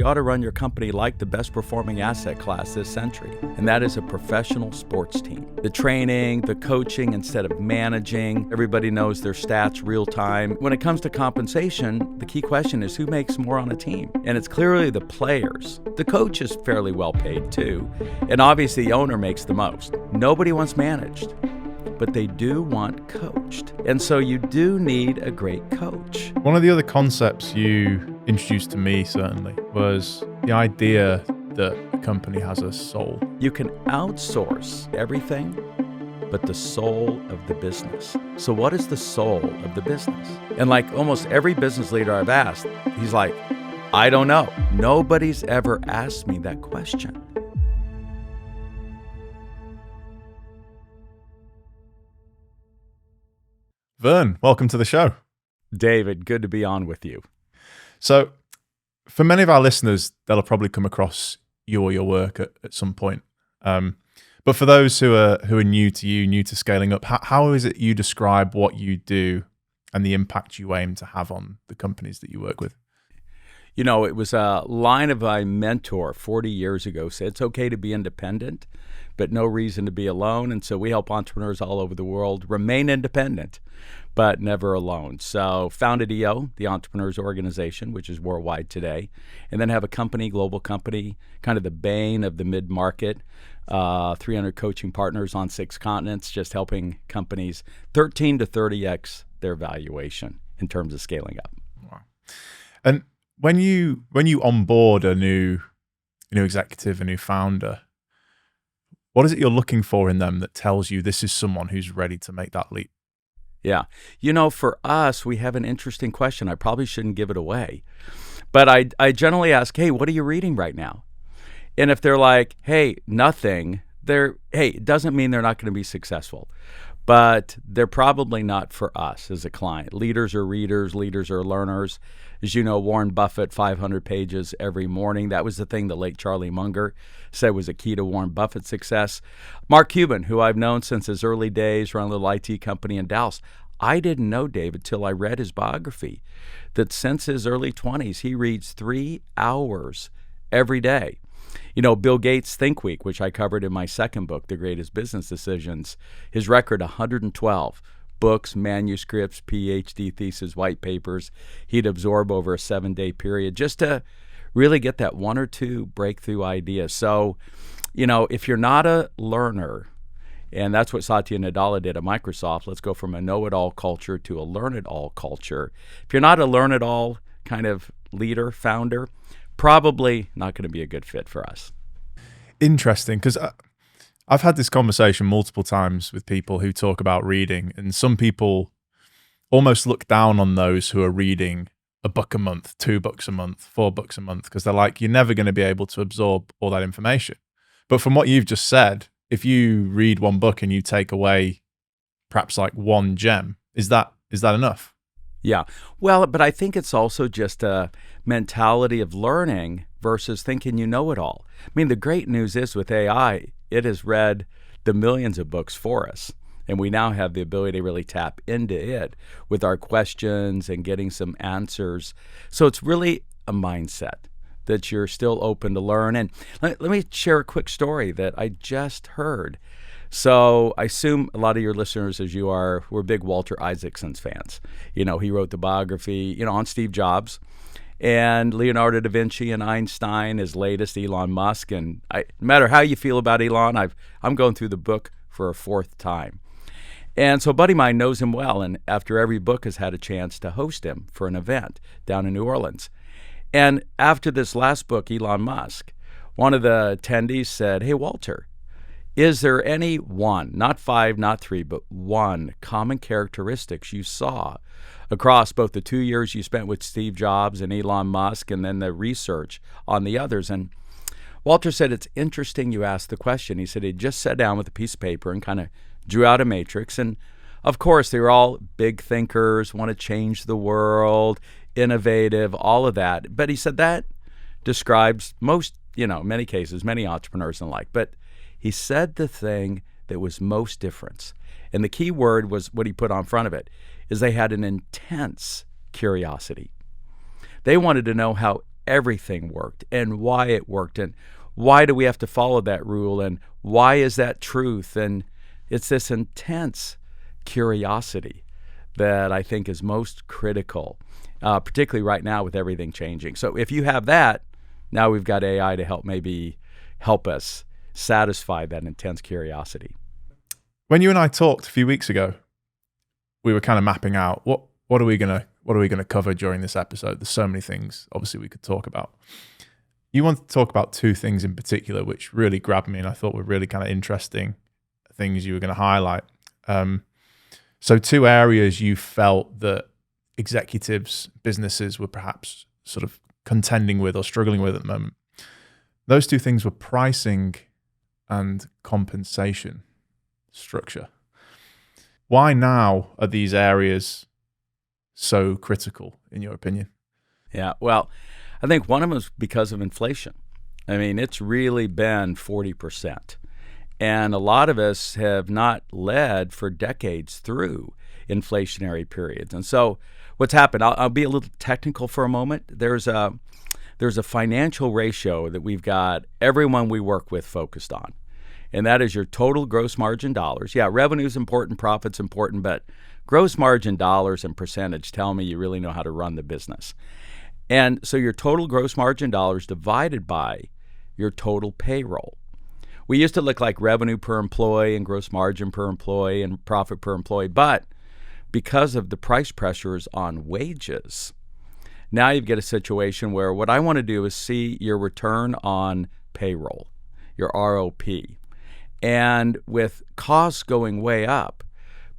ought to run your company like the best performing asset class this century, and that is a professional sports team. The training, the coaching instead of managing, everybody knows their stats real time. When it comes to compensation, the key question is who makes more on a team? And it's clearly the players. The coach is fairly well paid too, and obviously the owner makes the most. Nobody wants managed, but they do want coached. And so you do need a great coach. One of the other concepts you introduced to me certainly was the idea that a company has a soul. You can outsource everything but the soul of the business. So what is the soul of the business? And like almost every business leader I've asked, he's like, I don't know. Nobody's ever asked me that question. Verne, welcome to the show. David, good to be on with you. So for many of our listeners, they'll have probably come across you or your work at some point. But for those who are new to you, new to scaling up, how is it you describe what you do and the impact you aim to have on the companies that you work with? You know, it was a line of my mentor 40 years ago said, it's okay to be independent, but no reason to be alone. And so we help entrepreneurs all over the world remain independent, but never alone. So founded EO, the Entrepreneurs Organization, which is worldwide today, and then have a company, global company, kind of the bane of the mid-market, 300 coaching partners on 6 continents, just helping companies 13 to 30x their valuation in terms of scaling up. Wow. And when you onboard a new executive, a new founder, what is it you're looking for in them that tells you this is someone who's ready to make that leap? Yeah. You know, for us, we have an interesting question. I probably shouldn't give it away. But I generally ask, hey, what are you reading right now? And if they're like, hey, nothing, it doesn't mean they're not going to be successful. But they're probably not for us as a client. Leaders are readers, leaders are learners. As you know, Warren Buffett, 500 pages every morning. That was the thing the late Charlie Munger said was a key to Warren Buffett's success. Mark Cuban, who I've known since his early days, ran a little IT company in Dallas. I didn't know, David, till I read his biography, that since his early 20s, he reads 3 hours every day. You know, Bill Gates' Think Week, which I covered in my second book, The Greatest Business Decisions, his record, 112 books, manuscripts, PhD thesis, white papers, he'd absorb over a 7-day period just to really get that 1 or 2 breakthrough ideas. So, you know, if you're not a learner, and that's what Satya Nadella did at Microsoft, let's go from a know-it-all culture to a learn-it-all culture. If you're not a learn-it-all kind of leader, founder, probably not going to be a good fit for us. Interesting, because I've had this conversation multiple times with people who talk about reading, and some people almost look down on those who are reading a book a month, 2 books a month, 4 books a month, because they're like, you're never going to be able to absorb all that information. But from what you've just said, if you read 1 book and you take away perhaps like 1 gem, is that enough? Yeah. Well, but I think it's also just a mentality of learning versus thinking you know it all. I mean, the great news is with AI, it has read the millions of books for us. And we now have the ability to really tap into it with our questions and getting some answers. So it's really a mindset that you're still open to learn. And let me share a quick story that I just heard. So I assume a lot of your listeners, as you are, were big Walter Isaacson's fans. You know, he wrote the biography, on Steve Jobs and Leonardo da Vinci and Einstein, his latest, Elon Musk. And no matter how you feel about Elon, I'm going through the book for a 4th time. And so a buddy of mine knows him well, and after every book has had a chance to host him for an event down in New Orleans. And after this last book, Elon Musk, one of the attendees said, hey, Walter, is there any one, not 5, not 3, but 1 common characteristics you saw across both the 2 years you spent with Steve Jobs and Elon Musk and then the research on the others? And Walter said, it's interesting you asked the question. He said he just sat down with a piece of paper and kind of drew out a matrix. And of course, they were all big thinkers, want to change the world, innovative, all of that. But he said that describes most, many cases, many entrepreneurs and the like. But he said the thing that was most different, and the key word was what he put on front of it, is they had an intense curiosity. They wanted to know how everything worked and why it worked and why do we have to follow that rule and why is that truth. And it's this intense curiosity that I think is most critical, particularly right now with everything changing. So if you have that, now we've got AI to help us satisfy that intense curiosity. When you and I talked a few weeks ago, we were kind of mapping out what are we gonna cover during this episode. There's so many things obviously we could talk about. You wanted to talk about two things in particular which really grabbed me and I thought were really kind of interesting things you were going to highlight. So two areas you felt that executives, businesses were perhaps sort of contending with or struggling with at the moment. Those two things were pricing and compensation structure. Why now are these areas so critical, in your opinion? Yeah, well, I think one of them is because of inflation. I mean, it's really been 40%. And a lot of us have not led for decades through inflationary periods. And so what's happened, I'll be a little technical for a moment. There's a financial ratio that we've got everyone we work with focused on. And that is your total gross margin dollars. Yeah, revenue's important, profit's important, but gross margin dollars and percentage tell me you really know how to run the business. And so your total gross margin dollars divided by your total payroll. We used to look like revenue per employee and gross margin per employee and profit per employee, but because of the price pressures on wages, now you get a situation where what I want to do is see your return on payroll, your ROP. And with costs going way up,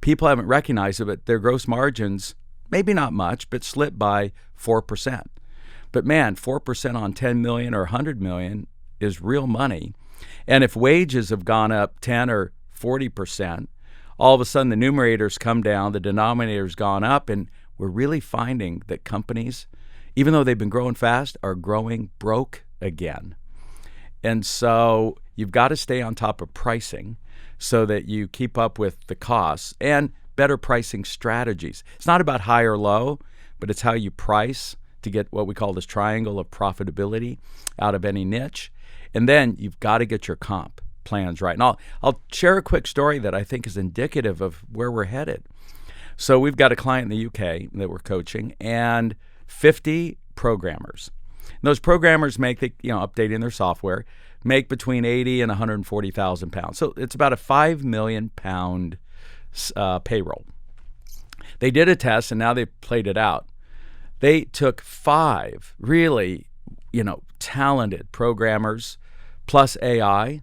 people haven't recognized it, but their gross margins, maybe not much, but slipped by 4%. But man, 4% on 10 million or 100 million is real money. And if wages have gone up 10 or 40%, all of a sudden the numerators come down, the denominator's gone up, and we're really finding that companies, even though they've been growing fast, are growing broke again. And so you've got to stay on top of pricing so that you keep up with the costs and better pricing strategies. It's not about high or low, but it's how you price to get what we call this triangle of profitability out of any niche. And then you've got to get your comp plans right. And I'll share a quick story that I think is indicative of where we're headed. So we've got a client in the UK that we're coaching and 50 programmers. And those programmers make, updating their software, make between 80 and 140,000 pounds. So it's about a 5 million pound payroll. They did a test and now they've played it out. They took 5 really, talented programmers plus AI,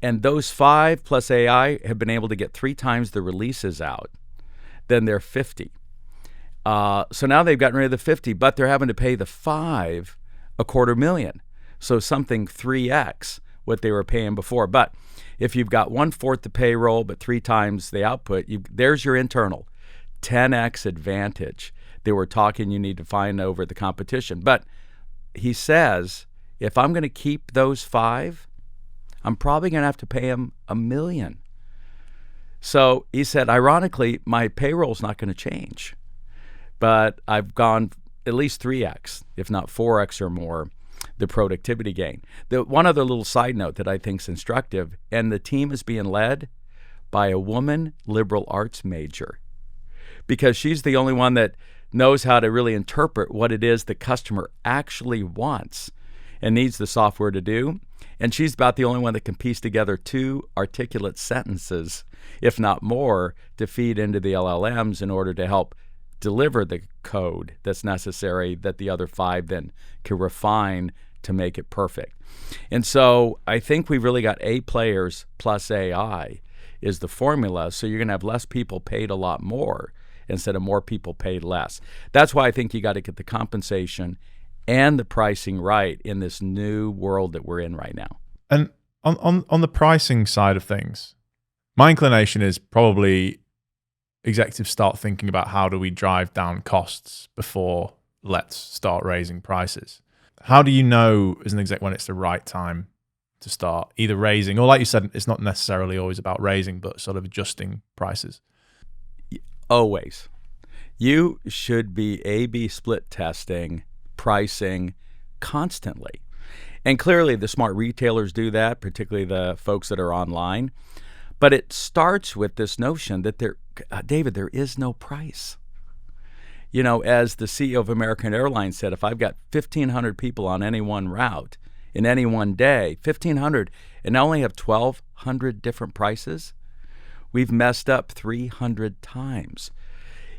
and those 5 plus AI have been able to get 3 times the releases out than their 50. So now they've gotten rid of the 50, but they're having to pay the 5 $250,000. So something 3x what they were paying before. But if you've got 1/4 the payroll, but 3 times the output, there's your internal 10x advantage that we're talking you need to find over the competition. But he says, if I'm going to keep those 5, I'm probably going to have to pay him $1 million. So he said, ironically, my payroll's not going to change, but I've gone at least 3x, if not 4x or more, the productivity gain. The one other little side note that I think is instructive, and the team is being led by a woman liberal arts major, because she's the only one that knows how to really interpret what it is the customer actually wants and needs the software to do. And she's about the only one that can piece together 2 articulate sentences, if not more, to feed into the LLMs in order to help deliver the code that's necessary that the other 5 then can refine to make it perfect. And so I think we've really got A players plus AI is the formula. So you're going to have less people paid a lot more instead of more people paid less. That's why I think you got to get the compensation and the pricing right in this new world that we're in right now. And on the pricing side of things, my inclination is probably executives start thinking about how do we drive down costs before let's start raising prices. How do you know as an exec when it's the right time to start either raising, or like you said, it's not necessarily always about raising, but sort of adjusting prices? Always. You should be A/B split testing, pricing constantly. And clearly the smart retailers do that, particularly the folks that are online. But it starts with this notion that David, there is no price. You know, as the CEO of American Airlines said, if I've got 1,500 people on any one route in any one day, 1,500, and I only have 1,200 different prices, we've messed up 300 times.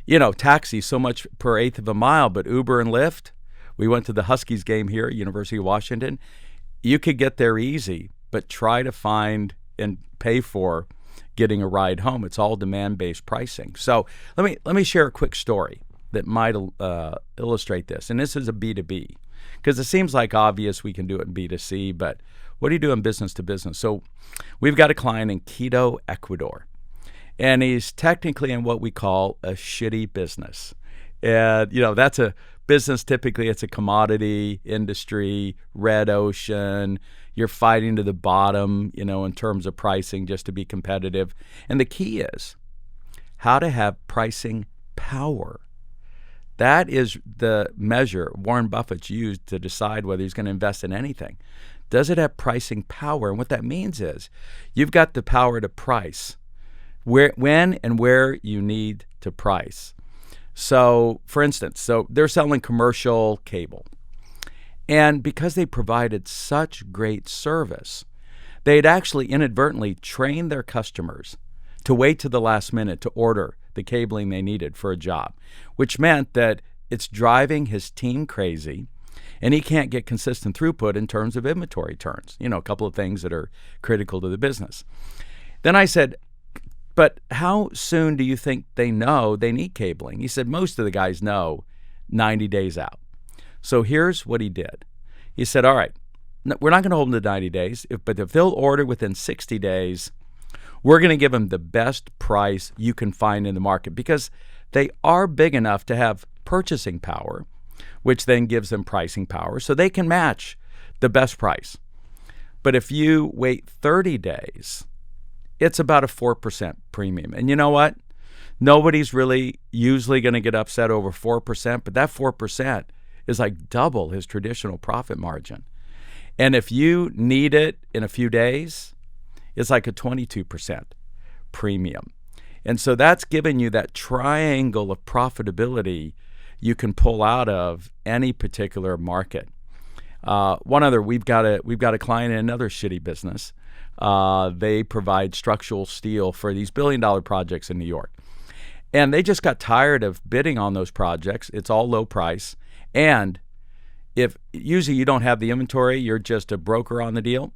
You know, taxi, so much per eighth of a mile, but Uber and Lyft, we went to the Huskies game here at University of Washington. You could get there easy, but try to find and pay for getting a ride home. It's all demand-based pricing. So let me share a quick story that might illustrate this. And this is a B2B, because it seems like obvious we can do it in B2C, but what do you do in business to business? So we've got a client in Quito, Ecuador, and he's technically in what we call a shitty business. And, you know, that's a business, typically it's a commodity industry, red ocean. You're fighting to the bottom, you know, in terms of pricing just to be competitive. And the key is how to have pricing power. That is the measure Warren Buffett's used to decide whether he's going to invest in anything. Does it have pricing power? And what that means is you've got the power to price when and where you need to price. So, for instance, they're selling commercial cable. And because they provided such great service, they'd actually inadvertently trained their customers to wait to the last minute to order the cabling they needed for a job, which meant that it's driving his team crazy, and he can't get consistent throughput in terms of inventory turns, you know, a couple of things that are critical to the business. Then I said, but how soon do you think they know they need cabling? He said, most of the guys know 90 days out. So here's what he did. He said, all right, we're not going to hold them to 90 days, but if they'll order within 60 days, we're going to give them the best price you can find in the market, because they are big enough to have purchasing power, which then gives them pricing power, so they can match the best price. But if you wait 30 days, it's about a 4% premium. And you know what? Nobody's really usually going to get upset over 4%, but that 4% is like double his traditional profit margin. And if you need it in a few days, it's like a 22% premium. And so that's giving you that triangle of profitability you can pull out of any particular market. One other, we've got a client in another shitty business. They provide structural steel for these billion-dollar projects in New York. And they just got tired of bidding on those projects. It's all low price. And if usually you don't have the inventory, you're just a broker on the deal.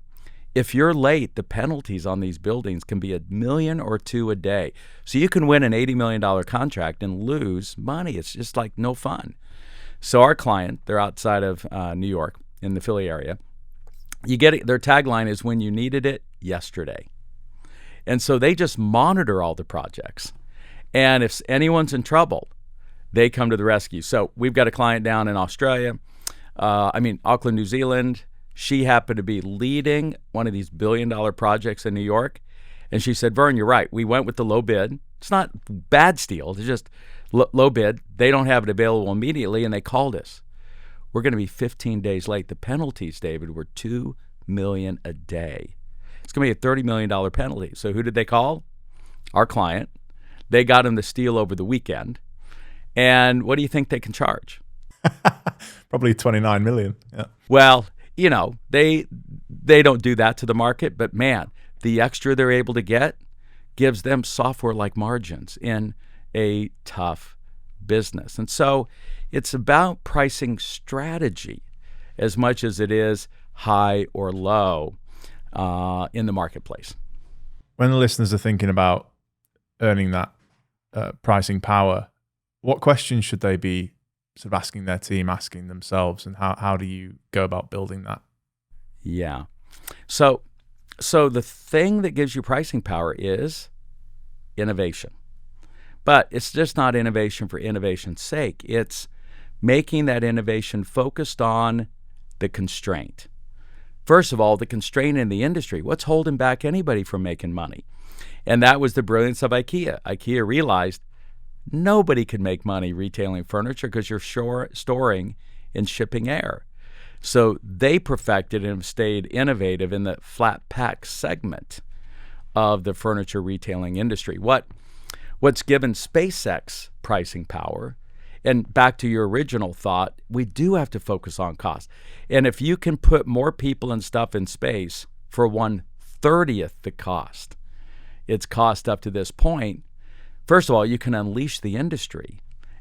If you're late, the penalties on these buildings can be $1 million or $2 million a day. So you can win an $80 million contract and lose money. It's just like no fun. So our client, they're outside of New York in the Philly area. You get it. Their tagline is "When you needed it yesterday," and so they just monitor all the projects. And if anyone's in trouble, they come to the rescue. So we've got a client down in Australia, Auckland, New Zealand. She happened to be leading one of these billion-dollar projects in New York. And she said, Verne, you're right. We went with the low bid. It's not bad steel. It's just low bid. They don't have it available immediately, and they called us. We're going to be 15 days late. The penalties, David, were $2 million a day. It's going to be a $30 million penalty. So who did they call? Our client. They got him the steel over the weekend. And what do you think they can charge? Probably 29 million. Yeah. Well, you know, they don't do that to the market, but man, the extra they're able to get gives them software-like margins in a tough business. And so it's about pricing strategy as much as it is high or low in the marketplace. When the listeners are thinking about earning that pricing power, what questions should they be sort of asking their team, asking themselves, and how do you go about building that? Yeah. So the thing that gives you pricing power is innovation. But it's just not innovation for innovation's sake. It's making that innovation focused on the constraint. First of all, the constraint in the industry. What's holding back anybody from making money? And that was the brilliance of IKEA. IKEA realized nobody could make money retailing furniture because you're storing and shipping air. So they perfected and have stayed innovative in the flat pack segment of the furniture retailing industry. What's given SpaceX pricing power, and back to your original thought, we do have to focus on cost. And if you can put more people and stuff in space for 1/30th the cost it's cost up to this point, first of all, you can unleash the industry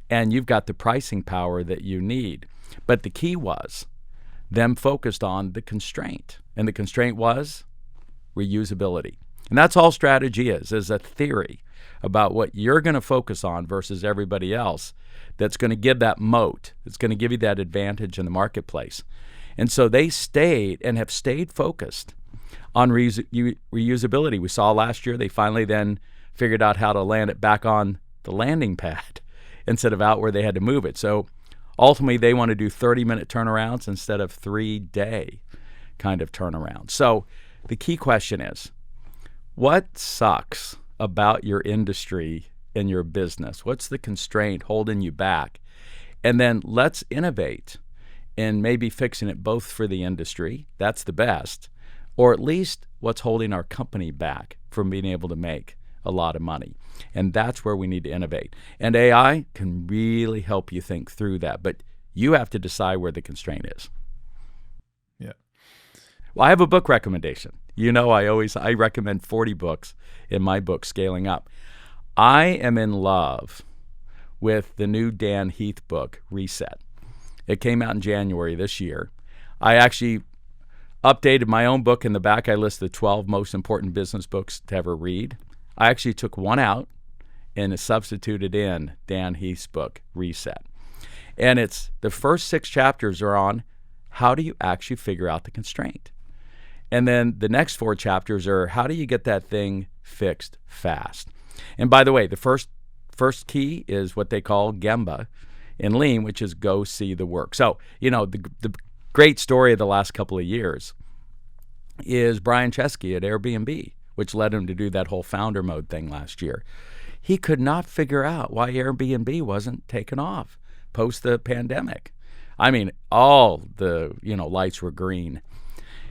and you've got the pricing power that you need. But the key was them focused on the constraint. And the constraint was reusability. And that's all strategy is a theory about what you're going to focus on versus everybody else that's going to give that moat, that's going to give you that advantage in the marketplace. And so they stayed and have stayed focused on reusability. We saw last year they finally then figured out how to land it back on the landing pad instead of out where they had to move it. So ultimately they want to do 30-minute turnarounds instead of 3-day kind of turnarounds. So the key question is, what sucks about your industry and your business? What's the constraint holding you back? And then let's innovate in maybe fixing it both for the industry, that's the best, or at least what's holding our company back from being able to make a lot of money. And that's where we need to innovate. And AI can really help you think through that, but you have to decide where the constraint is. Yeah. Well, I have a book recommendation. You know, I recommend 40 books in my book, Scaling Up. I am in love with the new Dan Heath book, Reset. It came out in January this year. I actually updated my own book. In the back, I list the 12 most important business books to ever read. I actually took one out and substituted in Dan Heath's book, Reset. And it's the first 6 chapters are on how do you actually figure out the constraint? And then the next 4 chapters are how do you get that thing fixed fast? And by the way, the first key is what they call Gemba in Lean, which is go see the work. So, you know, the great story of the last couple of years is Brian Chesky at Airbnb, which led him to do that whole founder mode thing last year. He could not figure out why Airbnb wasn't taken off post the pandemic. I mean, all the, lights were green.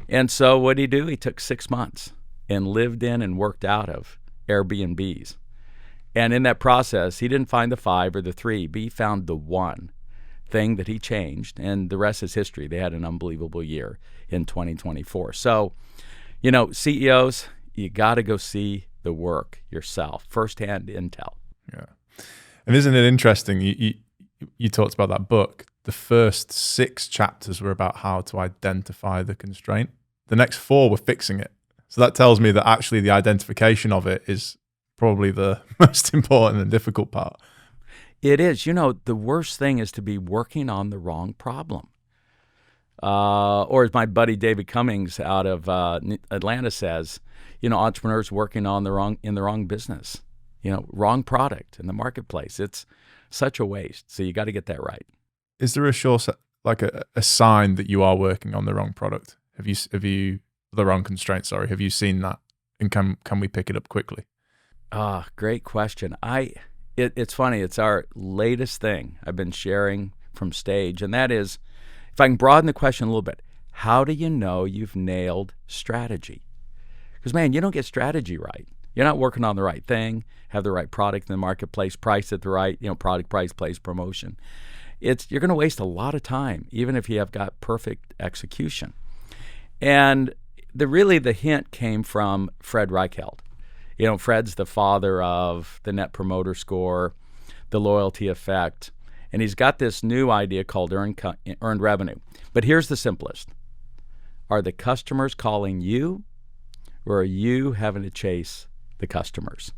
And so what did he do? He took 6 months and lived in and worked out of Airbnbs. And in that process, he didn't find the 5 or the 3, but he found the one thing that he changed, and the rest is history. They had an unbelievable year in 2024. So, CEOs, you got to go see the work yourself, firsthand intel. Yeah. And isn't it interesting? You talked about that book. The first 6 chapters were about how to identify the constraint. The next 4 were fixing it. So that tells me that actually the identification of it is probably the most important and difficult part. It is. The worst thing is to be working on the wrong problem. Or as my buddy David Cummings out of Atlanta says, entrepreneurs working on in the wrong business, wrong product in the marketplace. It's such a waste. So you got to get that right. Is there a sign that you are working on the wrong product? Have you the wrong constraint? Sorry, have you seen that? And can we pick it up quickly? Great question. It's funny. It's our latest thing I've been sharing from stage, and that is, if I can broaden the question a little bit, how do you know you've nailed strategy? Because, man, you don't get strategy right. You're not working on the right thing, have the right product in the marketplace, price at the right, product, price, place, promotion. You're going to waste a lot of time, even if you have got perfect execution. And the hint came from Fred Reichheld. Fred's the father of the Net Promoter Score, the loyalty effect, and he's got this new idea called earned revenue. But here's the simplest. Are the customers calling you, or are you having to chase the customers?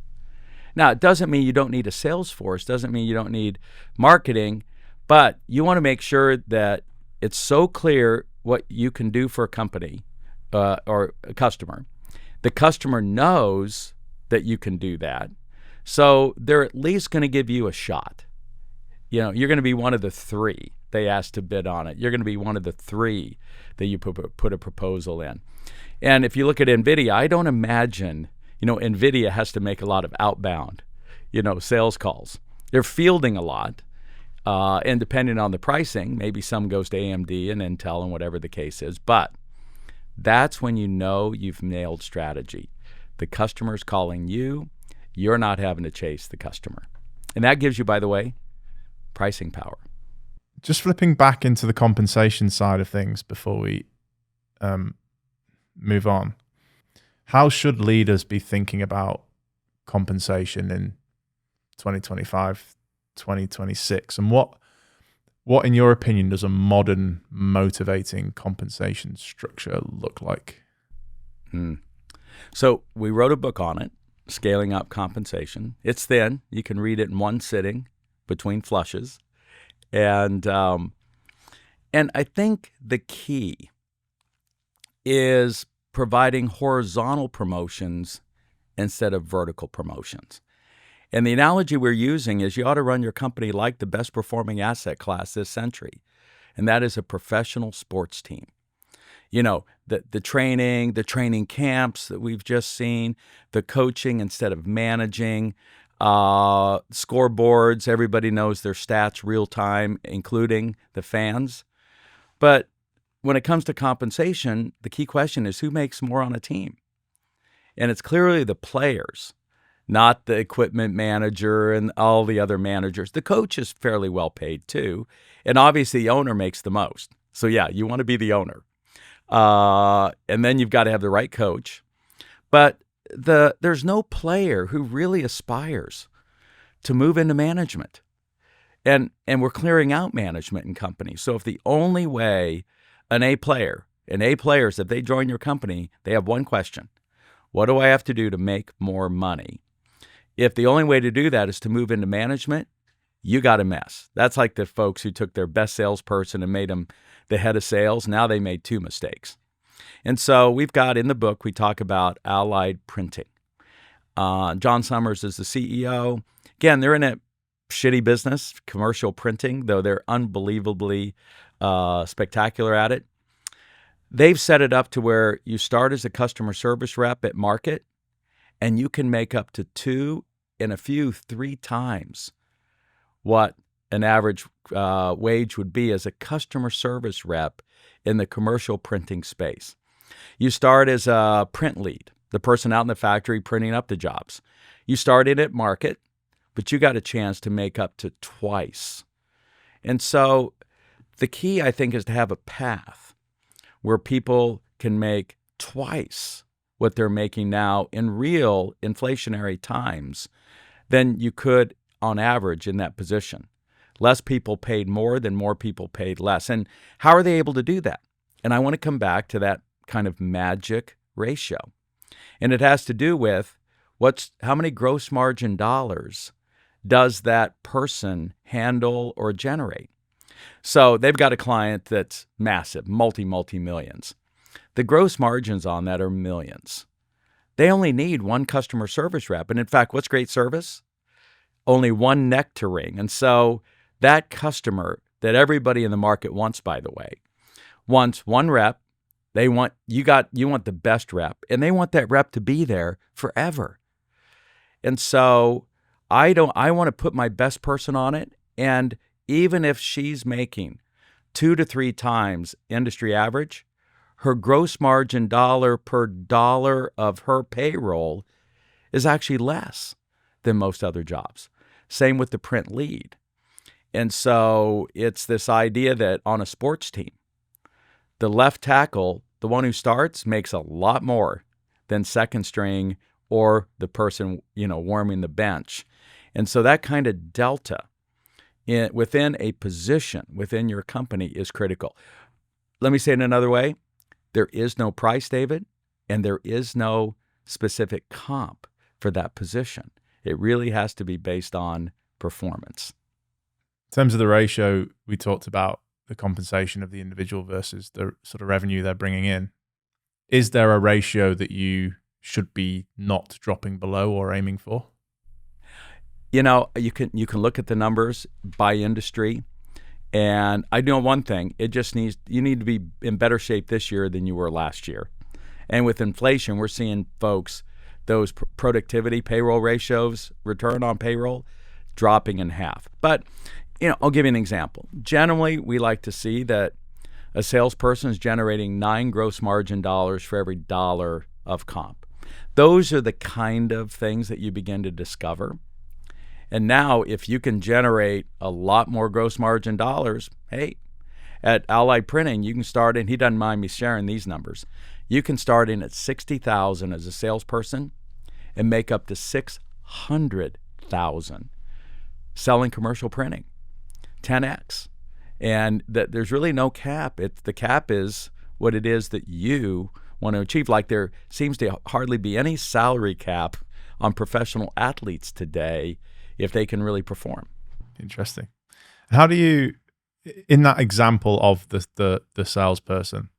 Now, it doesn't mean you don't need a sales force, doesn't mean you don't need marketing, but you want to make sure that it's so clear what you can do for a company or a customer. The customer knows that you can do that. So they're at least going to give you a shot. You're going to be one of the 3 they asked to bid on it. You're going to be one of the 3 that you put a proposal in. And if you look at NVIDIA, I don't imagine, NVIDIA has to make a lot of outbound, sales calls. They're fielding a lot. And depending on the pricing, maybe some goes to AMD and Intel and whatever the case is. But that's when you know you've nailed strategy. The customer's calling you. You're not having to chase the customer. And that gives you, by the way, pricing power. Just flipping back into the compensation side of things before we move on. How should leaders be thinking about compensation in 2025, 2026? And what, in your opinion, does a modern motivating compensation structure look like? So we wrote a book on it, Scaling Up Compensation. It's thin. You can read it in one sitting between flushes. And I think the key is providing horizontal promotions instead of vertical promotions. And the analogy we're using is you ought to run your company like the best performing asset class this century, and that is a professional sports team. You know, the training camps that we've just seen, the coaching instead of managing, scoreboards, everybody knows their stats real time, including the fans. But when it comes to compensation, the key question is who makes more on a team? And it's clearly the players, not the equipment manager and all the other managers. The coach is fairly well paid too. And obviously the owner makes the most. So yeah, you want to be the owner. And then you've got to have the right coach. But there's no player who really aspires to move into management. And we're clearing out management in companies. So if the only way an A players, if they join your company, they have one question: what do I have to do to make more money? If the only way to do that is to move into management, you got a mess. That's like the folks who took their best salesperson and made them the head of sales. Now they made two mistakes. And so we've got in the book, we talk about Allied Printing. John Summers is the CEO. Again, they're in a shitty business, commercial printing, though they're unbelievably spectacular at it. They've set it up to where you start as a customer service rep at market, and you can make up to 2 and a few 3 times what an average wage would be as a customer service rep in the commercial printing space. You start as a print lead, the person out in the factory printing up the jobs. You start in at market, but you got a chance to make up to twice. And so the key, I think, is to have a path where people can make twice what they're making now in real inflationary times than you could on average in that position. Less people paid more than more people paid less. And how are they able to do that? And I want to come back to that kind of magic ratio. And it has to do with how many gross margin dollars does that person handle or generate? So they've got a client that's massive, multi-millions. The gross margins on that are millions. They only need one customer service rep. And in fact, what's great service? Only one neck to wring. And so that customer that everybody in the market wants, by the way, wants one rep. You want the best rep, and they want that rep to be there forever. And so I want to put my best person on it. And even if she's making 2 to 3 times industry average, her gross margin dollar per dollar of her payroll is actually less than most other jobs. Same with the print lead. And so it's this idea that on a sports team, the left tackle, the one who starts, makes a lot more than second string or the person, warming the bench. And so that kind of delta within a position within your company is critical. Let me say it another way. There is no price, David, and there is no specific comp for that position. It really has to be based on performance. In terms of the ratio, we talked about the compensation of the individual versus the sort of revenue they're bringing in. Is there a ratio that you should be not dropping below or aiming for? You can look at the numbers by industry, and I know one thing: you need to be in better shape this year than you were last year. And with inflation, we're seeing folks, those productivity payroll ratios, return on payroll, dropping in half. But I'll give you an example. Generally, we like to see that a salesperson is generating 9 gross margin dollars for every dollar of comp. Those are the kind of things that you begin to discover. And now, if you can generate a lot more gross margin dollars, hey, at Allied Printing, you can start in, he doesn't mind me sharing these numbers, you can start in at $60,000 as a salesperson and make up to $600,000 selling commercial printing, 10x. And that there's really no cap. The cap is what it is that you want to achieve. Like there seems to hardly be any salary cap on professional athletes today if they can really perform. Interesting. How do you, in that example of the salesperson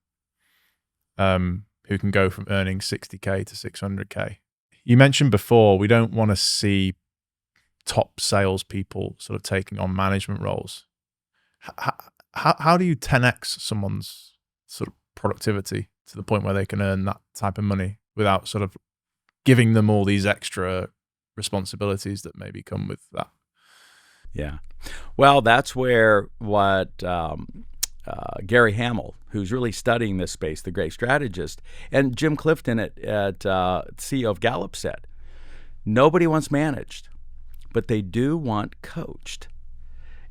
who can go from earning 60K to 600K, you mentioned before we don't want to see top salespeople sort of taking on management roles. How do you 10x someone's sort of productivity to the point where they can earn that type of money without sort of giving them all these extra responsibilities that maybe come with that? Yeah. Well, that's where what Gary Hamel, who's really studying this space, the great strategist, and Jim Clifton at CEO of Gallup said, nobody wants managed, but they do want coached.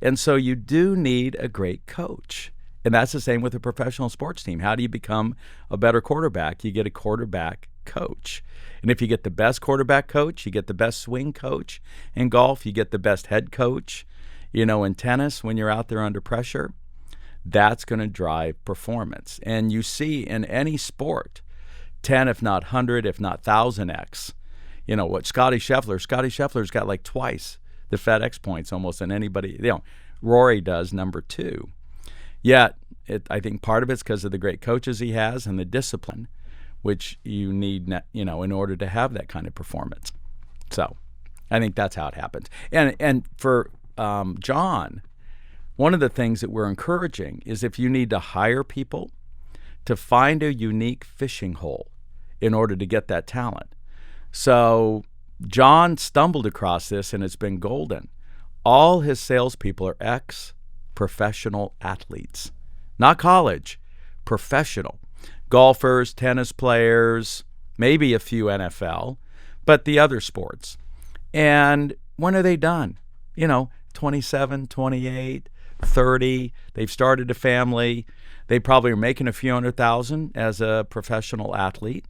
And so you do need a great coach. And that's the same with a professional sports team. How do you become a better quarterback? You get a quarterback coach. And if you get the best quarterback coach, you get the best swing coach. In golf, you get the best head coach. In tennis, when you're out there under pressure, that's going to drive performance. And you see in any sport, 10, if not 100, if not 1,000x. What Scotty Scheffler's got like twice the FedEx points almost than anybody. Rory does number 2. Yet, I think part of it's because of the great coaches he has and the discipline, which you need, in order to have that kind of performance. So, I think that's how it happens. And for John, one of the things that we're encouraging is if you need to hire people, to find a unique fishing hole in order to get that talent. So John stumbled across this, and it's been golden. All his salespeople are ex-professional athletes, not college, professional. Golfers, tennis players, maybe a few NFL, but the other sports. And when are they done? 27, 28, 30. They've started a family. They probably are making a few $100,000 as a professional athlete.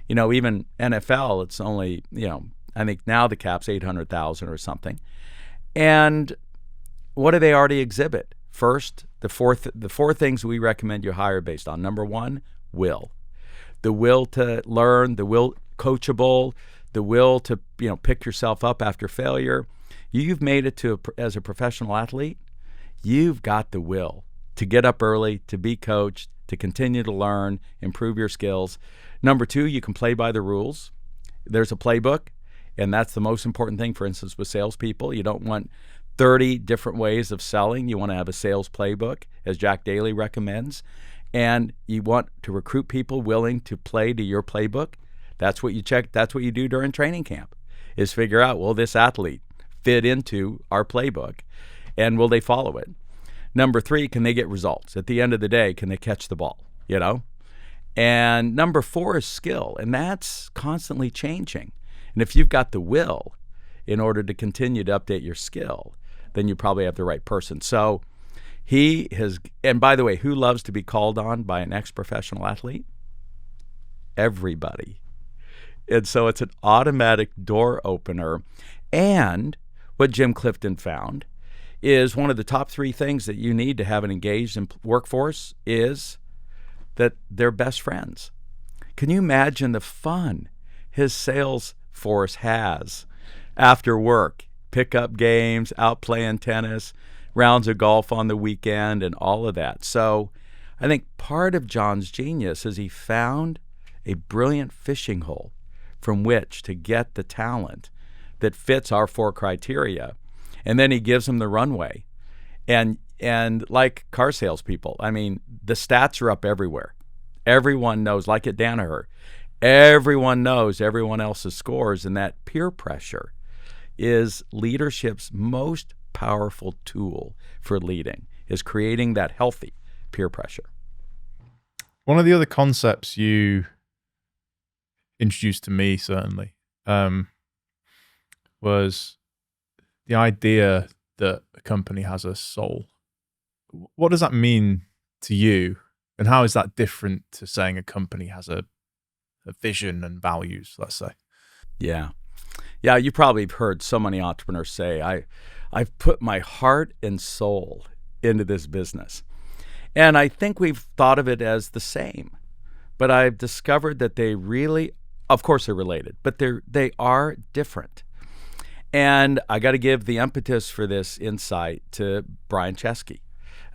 Even NFL, it's only, I think now the cap's 800,000 or something. And what do they already exhibit? First, the four things we recommend you hire based on. Number 1, will. The will to learn, the will coachable, the will to pick yourself up after failure. You've made it as a professional athlete. You've got the will to get up early, to be coached, to continue to learn, improve your skills. Number 2, you can play by the rules. There's a playbook, and that's the most important thing, for instance, with salespeople. You don't want 30 different ways of selling. You want to have a sales playbook, as Jack Daly recommends. And you want to recruit people willing to play to your playbook. That's what you check. That's what you do during training camp, is figure out, will this athlete fit into our playbook, and will they follow it? Number 3, can they get results? At the end of the day, can they catch the ball? And number 4 is skill, and that's constantly changing. And if you've got the will in order to continue to update your skill, then you probably have the right person. So he has, and by the way, who loves to be called on by an ex-professional athlete? Everybody. And so it's an automatic door opener. And what Jim Clifton found is one of the top 3 things that you need to have an engaged workforce is that they're best friends. Can you imagine the fun his sales force has after work? Pickup games, out playing tennis, rounds of golf on the weekend, and all of that. So I think part of John's genius is he found a brilliant fishing hole from which to get the talent that fits our 4 criteria. And then he gives them the runway. And like car salespeople, the stats are up everywhere. Everyone knows, like at Danaher, everyone knows everyone else's scores, and that peer pressure is leadership's most powerful tool for leading, is creating that healthy peer pressure. One of the other concepts you introduced to me, certainly, was the idea that a company has a soul. What does that mean to you? And how is that different to saying a company has a vision and values, let's say? Yeah. Yeah, you probably have heard so many entrepreneurs say, I've put my heart and soul into this business. And I think we've thought of it as the same. But I've discovered that they really, of course they're related, but they are different. And I got to give the impetus for this insight to Brian Chesky,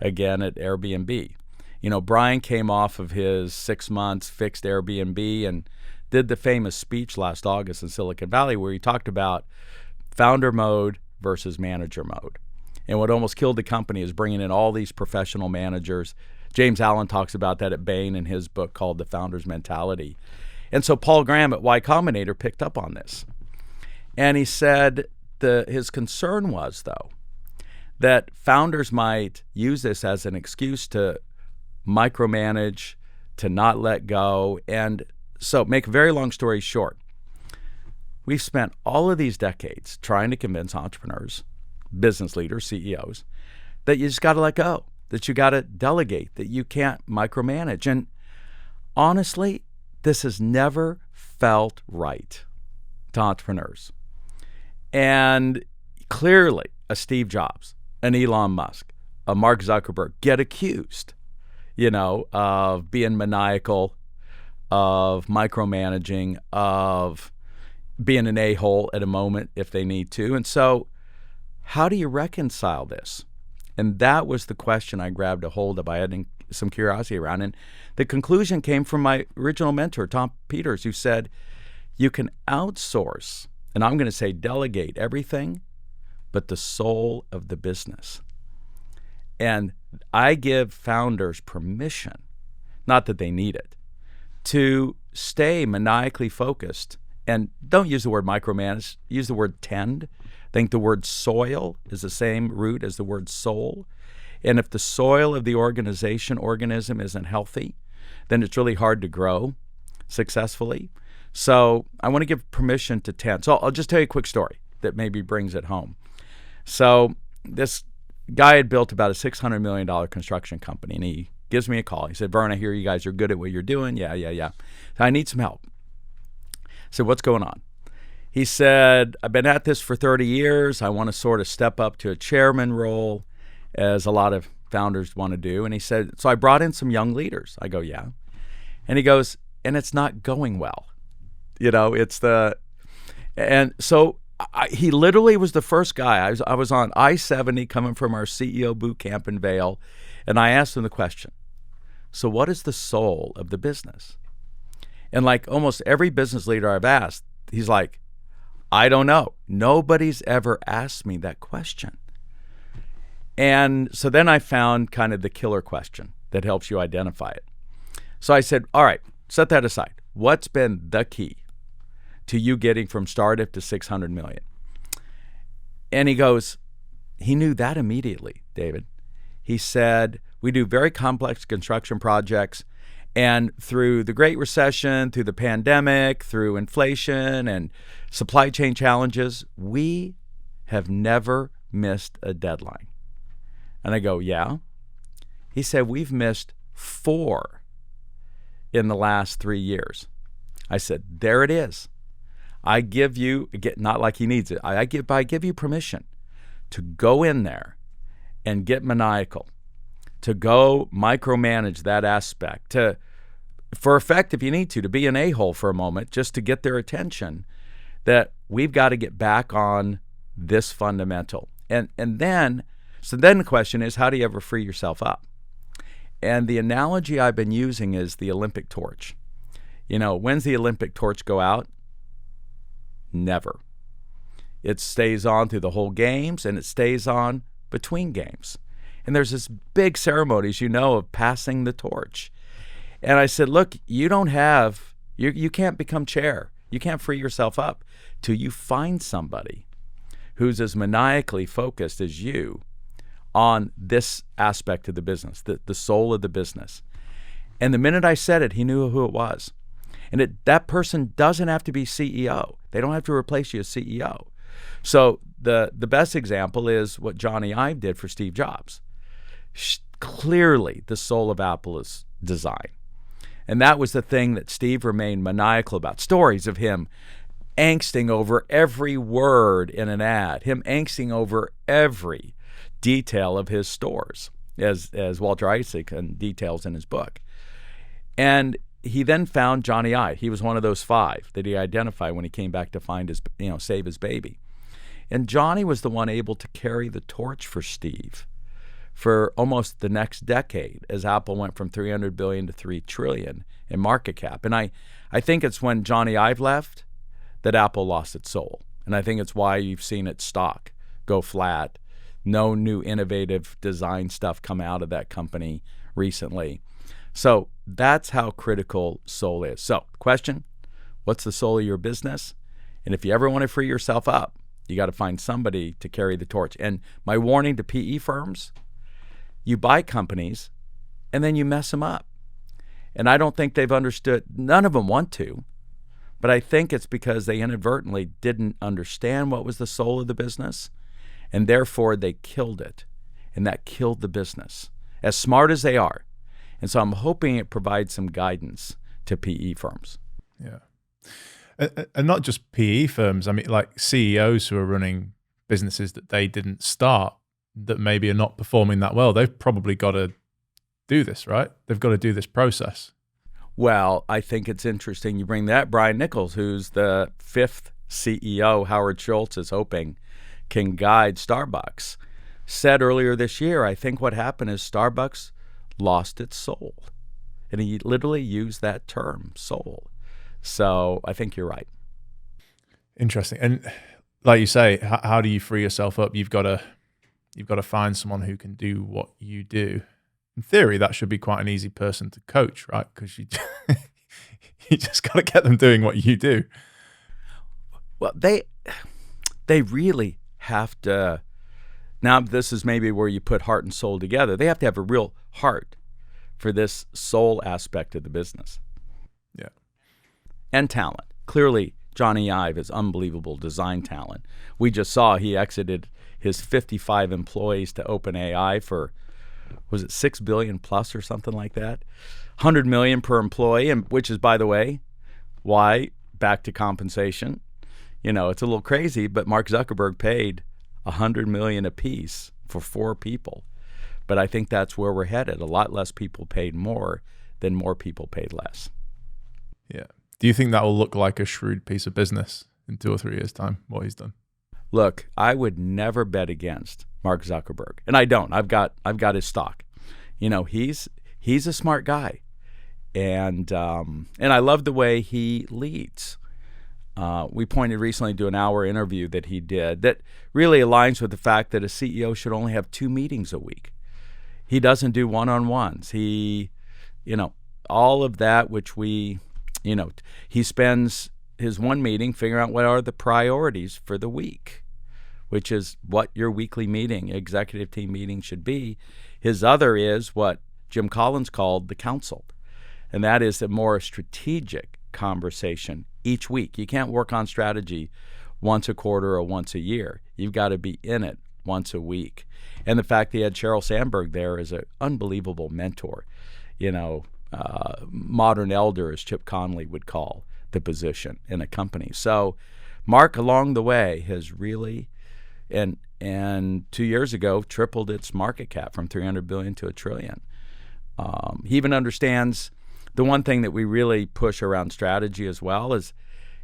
again at Airbnb. You know, Brian came off of his 6 months fixed Airbnb and did the famous speech last August in Silicon Valley where he talked about founder mode versus manager mode. And what almost killed the company is bringing in all these professional managers. James Allen talks about that at Bain in his book called The Founder's Mentality. And so Paul Graham at Y Combinator picked up on this. And he said his concern was, though, that founders might use this as an excuse to micromanage, to not let go. And so, make a very long story short, we've spent all of these decades trying to convince entrepreneurs, business leaders, CEOs, that you just got to let go, that you got to delegate, that you can't micromanage. And honestly, this has never felt right to entrepreneurs. And clearly, a Steve Jobs, an Elon Musk, a Mark Zuckerberg get accused, of being maniacal, of micromanaging, of being an a-hole at a moment if they need to. And so how do you reconcile this? And that was the question I grabbed a hold of. I had some curiosity around. And the conclusion came from my original mentor, Tom Peters, who said, you can outsource, and I'm going to say delegate everything but the soul of the business. And I give founders permission, not that they need it, to stay maniacally focused. And don't use the word micromanage, use the word tend. I think the word soil is the same root as the word soul. And if the soil of the organism isn't healthy, then it's really hard to grow successfully. So I want to give permission to tend. So I'll just tell you a quick story that maybe brings it home. So this guy had built about a $600 million construction company, and he gives me a call. He said, Verne, I hear you guys are good at what you're doing. Yeah. So I need some help. I said, what's going on? He said, I've been at this for 30 years. I want to sort of step up to a chairman role, as a lot of founders want to do. And he said, so I brought in some young leaders. I go, yeah. And he goes, and it's not going well. And so he literally was the first guy. I was on I-70 coming from our CEO boot camp in Vail, and I asked him the question, so what is the soul of the business? And like almost every business leader I've asked, he's like, I don't know. Nobody's ever asked me that question. And so then I found kind of the killer question that helps you identify it. So I said, all right, set that aside. What's been the key to you getting from startup to 600 million? And he goes, he knew that immediately, David. He said, we do very complex construction projects, and through the Great Recession, through the pandemic, through inflation and supply chain challenges, we have never missed a deadline. And I go, yeah. He said, we've missed 4 in the last 3 years. I said, there it is. I give you, not like he needs it, I give you permission to go in there and get maniacal, to go micromanage that aspect, for effect, if you need to be an a-hole for a moment, just to get their attention, that we've got to get back on this fundamental. And then the question is, how do you ever free yourself up? And the analogy I've been using is the Olympic torch. When's the Olympic torch go out? Never. It stays on through the whole games, and it stays on between games. And there's this big ceremonies, of passing the torch. And I said, look, you can't become chair. You can't free yourself up till you find somebody who's as maniacally focused as you on this aspect of the business, the soul of the business. And the minute I said it, he knew who it was. And that person doesn't have to be CEO. They don't have to replace you as CEO. So the best example is what Johnny Ive did for Steve Jobs. Clearly, the soul of Apple is design. And that was the thing that Steve remained maniacal about. Stories of him angsting over every word in an ad, him angsting over every detail of his stores, as Walter Isaacson details in his book. And he then found Johnny Ive. He was one of those 5 that he identified when he came back to find his, save his baby. And Johnny was the one able to carry the torch for Steve for almost the next decade as Apple went from $300 billion to $3 trillion in market cap. And I think it's when Johnny Ive left that Apple lost its soul. And I think it's why you've seen its stock go flat. No new innovative design stuff come out of that company recently. So that's how critical soul is. So question, what's the soul of your business? And if you ever want to free yourself up, you got to find somebody to carry the torch. And my warning to PE firms, you buy companies and then you mess them up. And I don't think they've understood, none of them want to, but I think it's because they inadvertently didn't understand what was the soul of the business, and therefore they killed it. And that killed the business, as smart as they are. And so I'm hoping it provides some guidance to PE firms. Yeah. And not just PE firms. I mean, like CEOs who are running businesses that they didn't start, that maybe are not performing that well. They've probably got to do this, right? They've got to do this process. Well, I think it's interesting you bring that. Brian Nichols, who's the 5th CEO Howard Schultz is hoping can guide Starbucks, said earlier this year, I think what happened is Starbucks lost its soul. And he literally used that term, soul. So I think you're right. Interesting. And like you say, how do you free yourself up? You've got to find someone who can do what you do. In theory, that should be quite an easy person to coach, right? Because you just got to get them doing what you do. Well, they really have to. Now, this is maybe where you put heart and soul together. They have to have a real heart for this soul aspect of the business. Yeah. And talent. Clearly, Johnny Ive is unbelievable design talent. We just saw he exited his 55 employees to OpenAI for, was it $6 billion plus or something like that? $100 million per employee, and which is, by the way, why, back to compensation, it's a little crazy, but Mark Zuckerberg paid $100 million apiece for 4 people. But I think that's where we're headed. A lot less people paid more than more people paid less. Yeah. Do you think that will look like a shrewd piece of business in 2 or 3 years' time, what he's done? Look, I would never bet against Mark Zuckerberg, and I don't. I've got his stock. He's a smart guy, and I love the way he leads. We pointed recently to an hour interview that he did that really aligns with the fact that a CEO should only have 2 meetings a week. He doesn't do one-on-ones. He, all of that, which we, he spends his one meeting figuring out what are the priorities for the week, which is what your weekly meeting, executive team meeting should be. His other is what Jim Collins called the council, and that is a more strategic conversation each week. You can't work on strategy once a quarter or once a year. You've got to be in it once a week. And the fact that he had Sheryl Sandberg there is an unbelievable mentor, modern elder, as Chip Conley would call the position in a company. So Mark, along the way, has really, and 2 years ago, tripled its market cap from $300 billion to $1 trillion. He even understands the one thing that we really push around strategy as well is,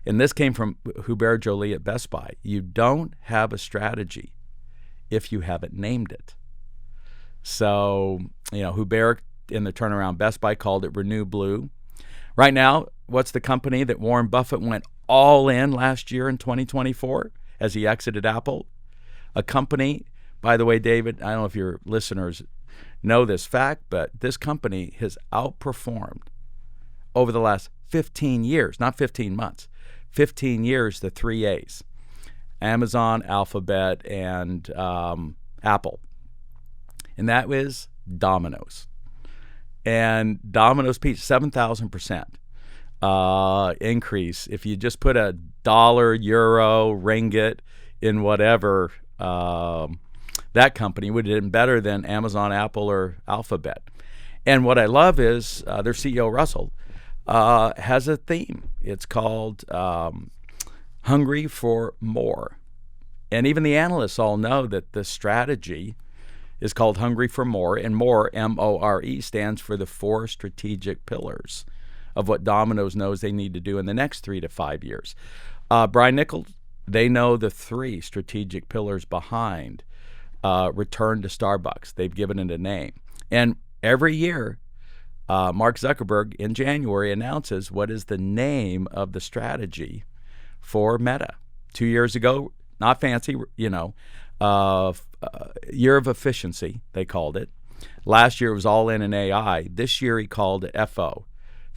and this came from Hubert Joly at Best Buy, you don't have a strategy if you haven't named it. So, Hubert in the turnaround Best Buy called it Renew Blue. Right now, what's the company that Warren Buffett went all in last year in 2024 as he exited Apple? A company, by the way, David, I don't know if your listeners know this fact, but this company has outperformed over the last 15 years, not 15 months, 15 years, the 3 A's. Amazon, Alphabet, and Apple. And that was Domino's. And Domino's Pizza, 7,000% increase. If you just put a dollar, euro, ringgit in whatever, that company would have been better than Amazon, Apple, or Alphabet. And what I love is their CEO, Russell, has a theme. It's called Hungry for More. And even the analysts all know that the strategy is called Hungry for More, and more, M-O-R-E, stands for the 4 strategic pillars of what Domino's knows they need to do in the next 3 to 5 years. Brian Nichols, they know the 3 strategic pillars behind return to Starbucks. They've given it a name. And every year, Mark Zuckerberg in January announces what is the name of the strategy for Meta. 2 years ago, not fancy, year of efficiency, they called it. Last year it was all in AI. This year he called it FO,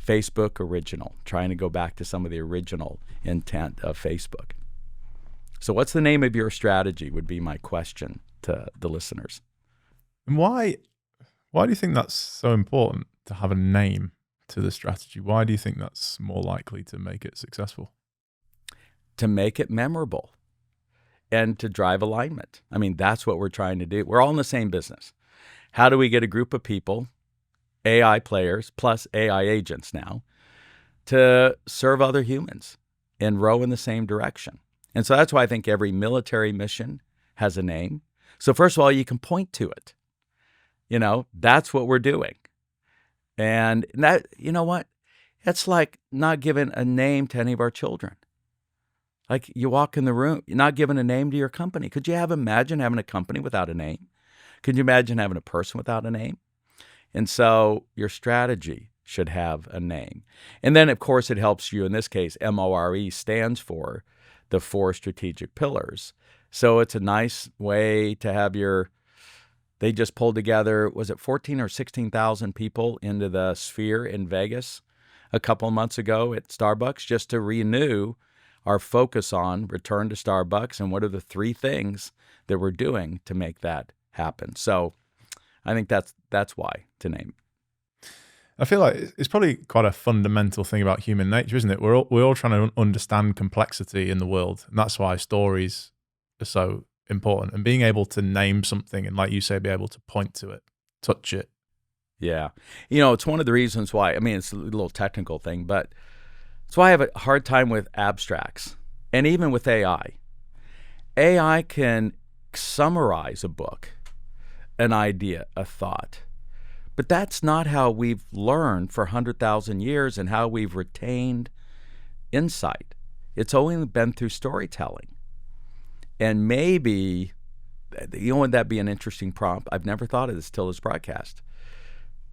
Facebook Original, trying to go back to some of the original intent of Facebook. So what's the name of your strategy would be my question to the listeners. And why do you think that's so important to have a name to the strategy? Why do you think that's more likely to make it successful? To make it memorable and to drive alignment. I mean, that's what we're trying to do. We're all in the same business. How do we get a group of people, AI players plus AI agents now, to serve other humans and row in the same direction? And so that's why I think every military mission has a name. So first of all, you can point to it. That's what we're doing. And that, you know what? It's like not giving a name to any of our children. Like you walk in the room, you're not giving a name to your company. Could you imagine having a company without a name? Could you imagine having a person without a name? And so your strategy should have a name. And then, of course, it helps you. In this case, MORE stands for the 4 strategic pillars. So it's a nice way to have they just pulled together, was it 14 or 16,000 people into the Sphere in Vegas a couple of months ago at Starbucks just to renew our focus on return to Starbucks and what are the 3 things that we're doing to make that happen. So I think that's why to name. I feel like it's probably quite a fundamental thing about human nature, isn't it? We're all trying to understand complexity in the world, and that's why stories are so important. And being able to name something and, like you say, be able to point to it, touch it. Yeah. It's one of the reasons why, it's a little technical thing, but it's why I have a hard time with abstracts. And even with AI. AI can summarize a book, an idea, a thought. But that's not how we've learned for 100,000 years and how we've retained insight. It's only been through storytelling. And maybe, wouldn't that be an interesting prompt? I've never thought of this till this broadcast.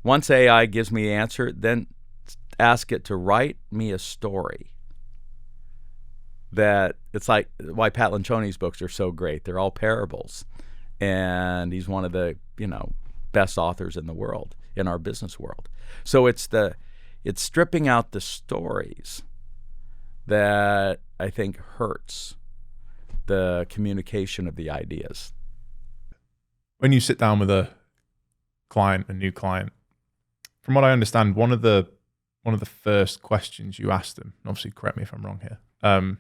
Once AI gives me the answer, then ask it to write me a story. That it's like why Pat Lencioni's books are so great. They're all parables. And he's one of the, best authors in the world, in our business world. So it's stripping out the stories that I think hurts the communication of the ideas. When you sit down with a new client, from what I understand, one of the first questions you ask them, and obviously correct me if I'm wrong here,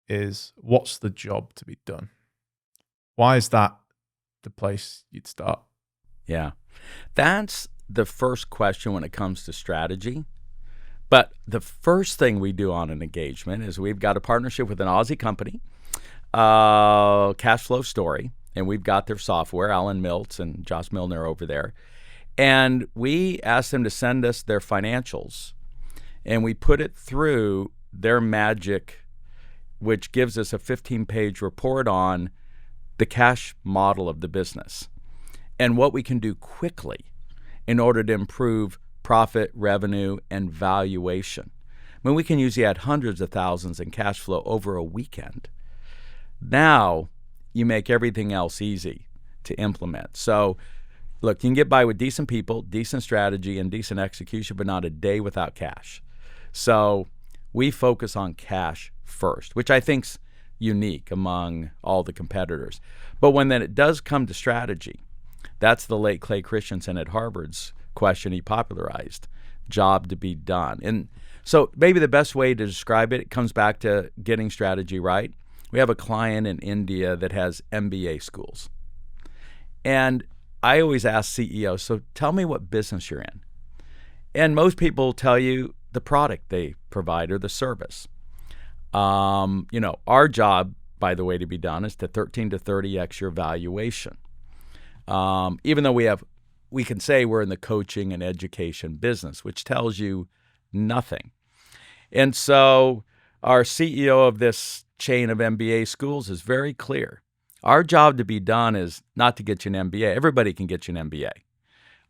is what's the job to be done? Why is that the place you'd start? Yeah, that's the first question when it comes to strategy. But the first thing we do on an engagement is we've got a partnership with an Aussie company, Cash Flow Story, and we've got their software, Alan Miltz and Josh Milner over there. And we asked them to send us their financials, and we put it through their magic, which gives us a 15-page report on the cash model of the business and what we can do quickly in order to improve profit, revenue, and valuation. We can usually add hundreds of thousands in cash flow over a weekend. Now you make everything else easy to implement. So look, you can get by with decent people, decent strategy, and decent execution, but not a day without cash. So we focus on cash first, which I think's unique among all the competitors. But when then it does come to strategy, that's the late Clay Christensen at Harvard's question he popularized, job to be done. And so maybe the best way to describe it, it comes back to getting strategy right. We have a client in India that has MBA schools. And I always ask CEOs, so tell me what business you're in. And most people tell you the product they provide or the service. Our job, by the way, to be done is to 13 to 30x your valuation. Even though we can say we're in the coaching and education business, which tells you nothing. And so our CEO of this chain of MBA schools is very clear. Our job to be done is not to get you an MBA. Everybody can get you an MBA.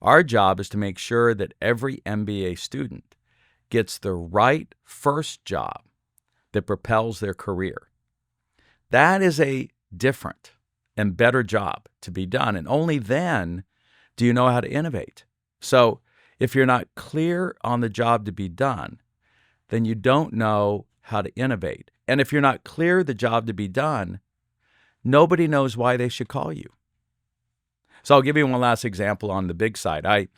Our job is to make sure that every MBA student gets the right first job that propels their career. That is a different and better job to be done. And only then do you know how to innovate. So if you're not clear on the job to be done, then you don't know how to innovate. And if you're not clear the job to be done, nobody knows why they should call you. So I'll give you one last example on the big side.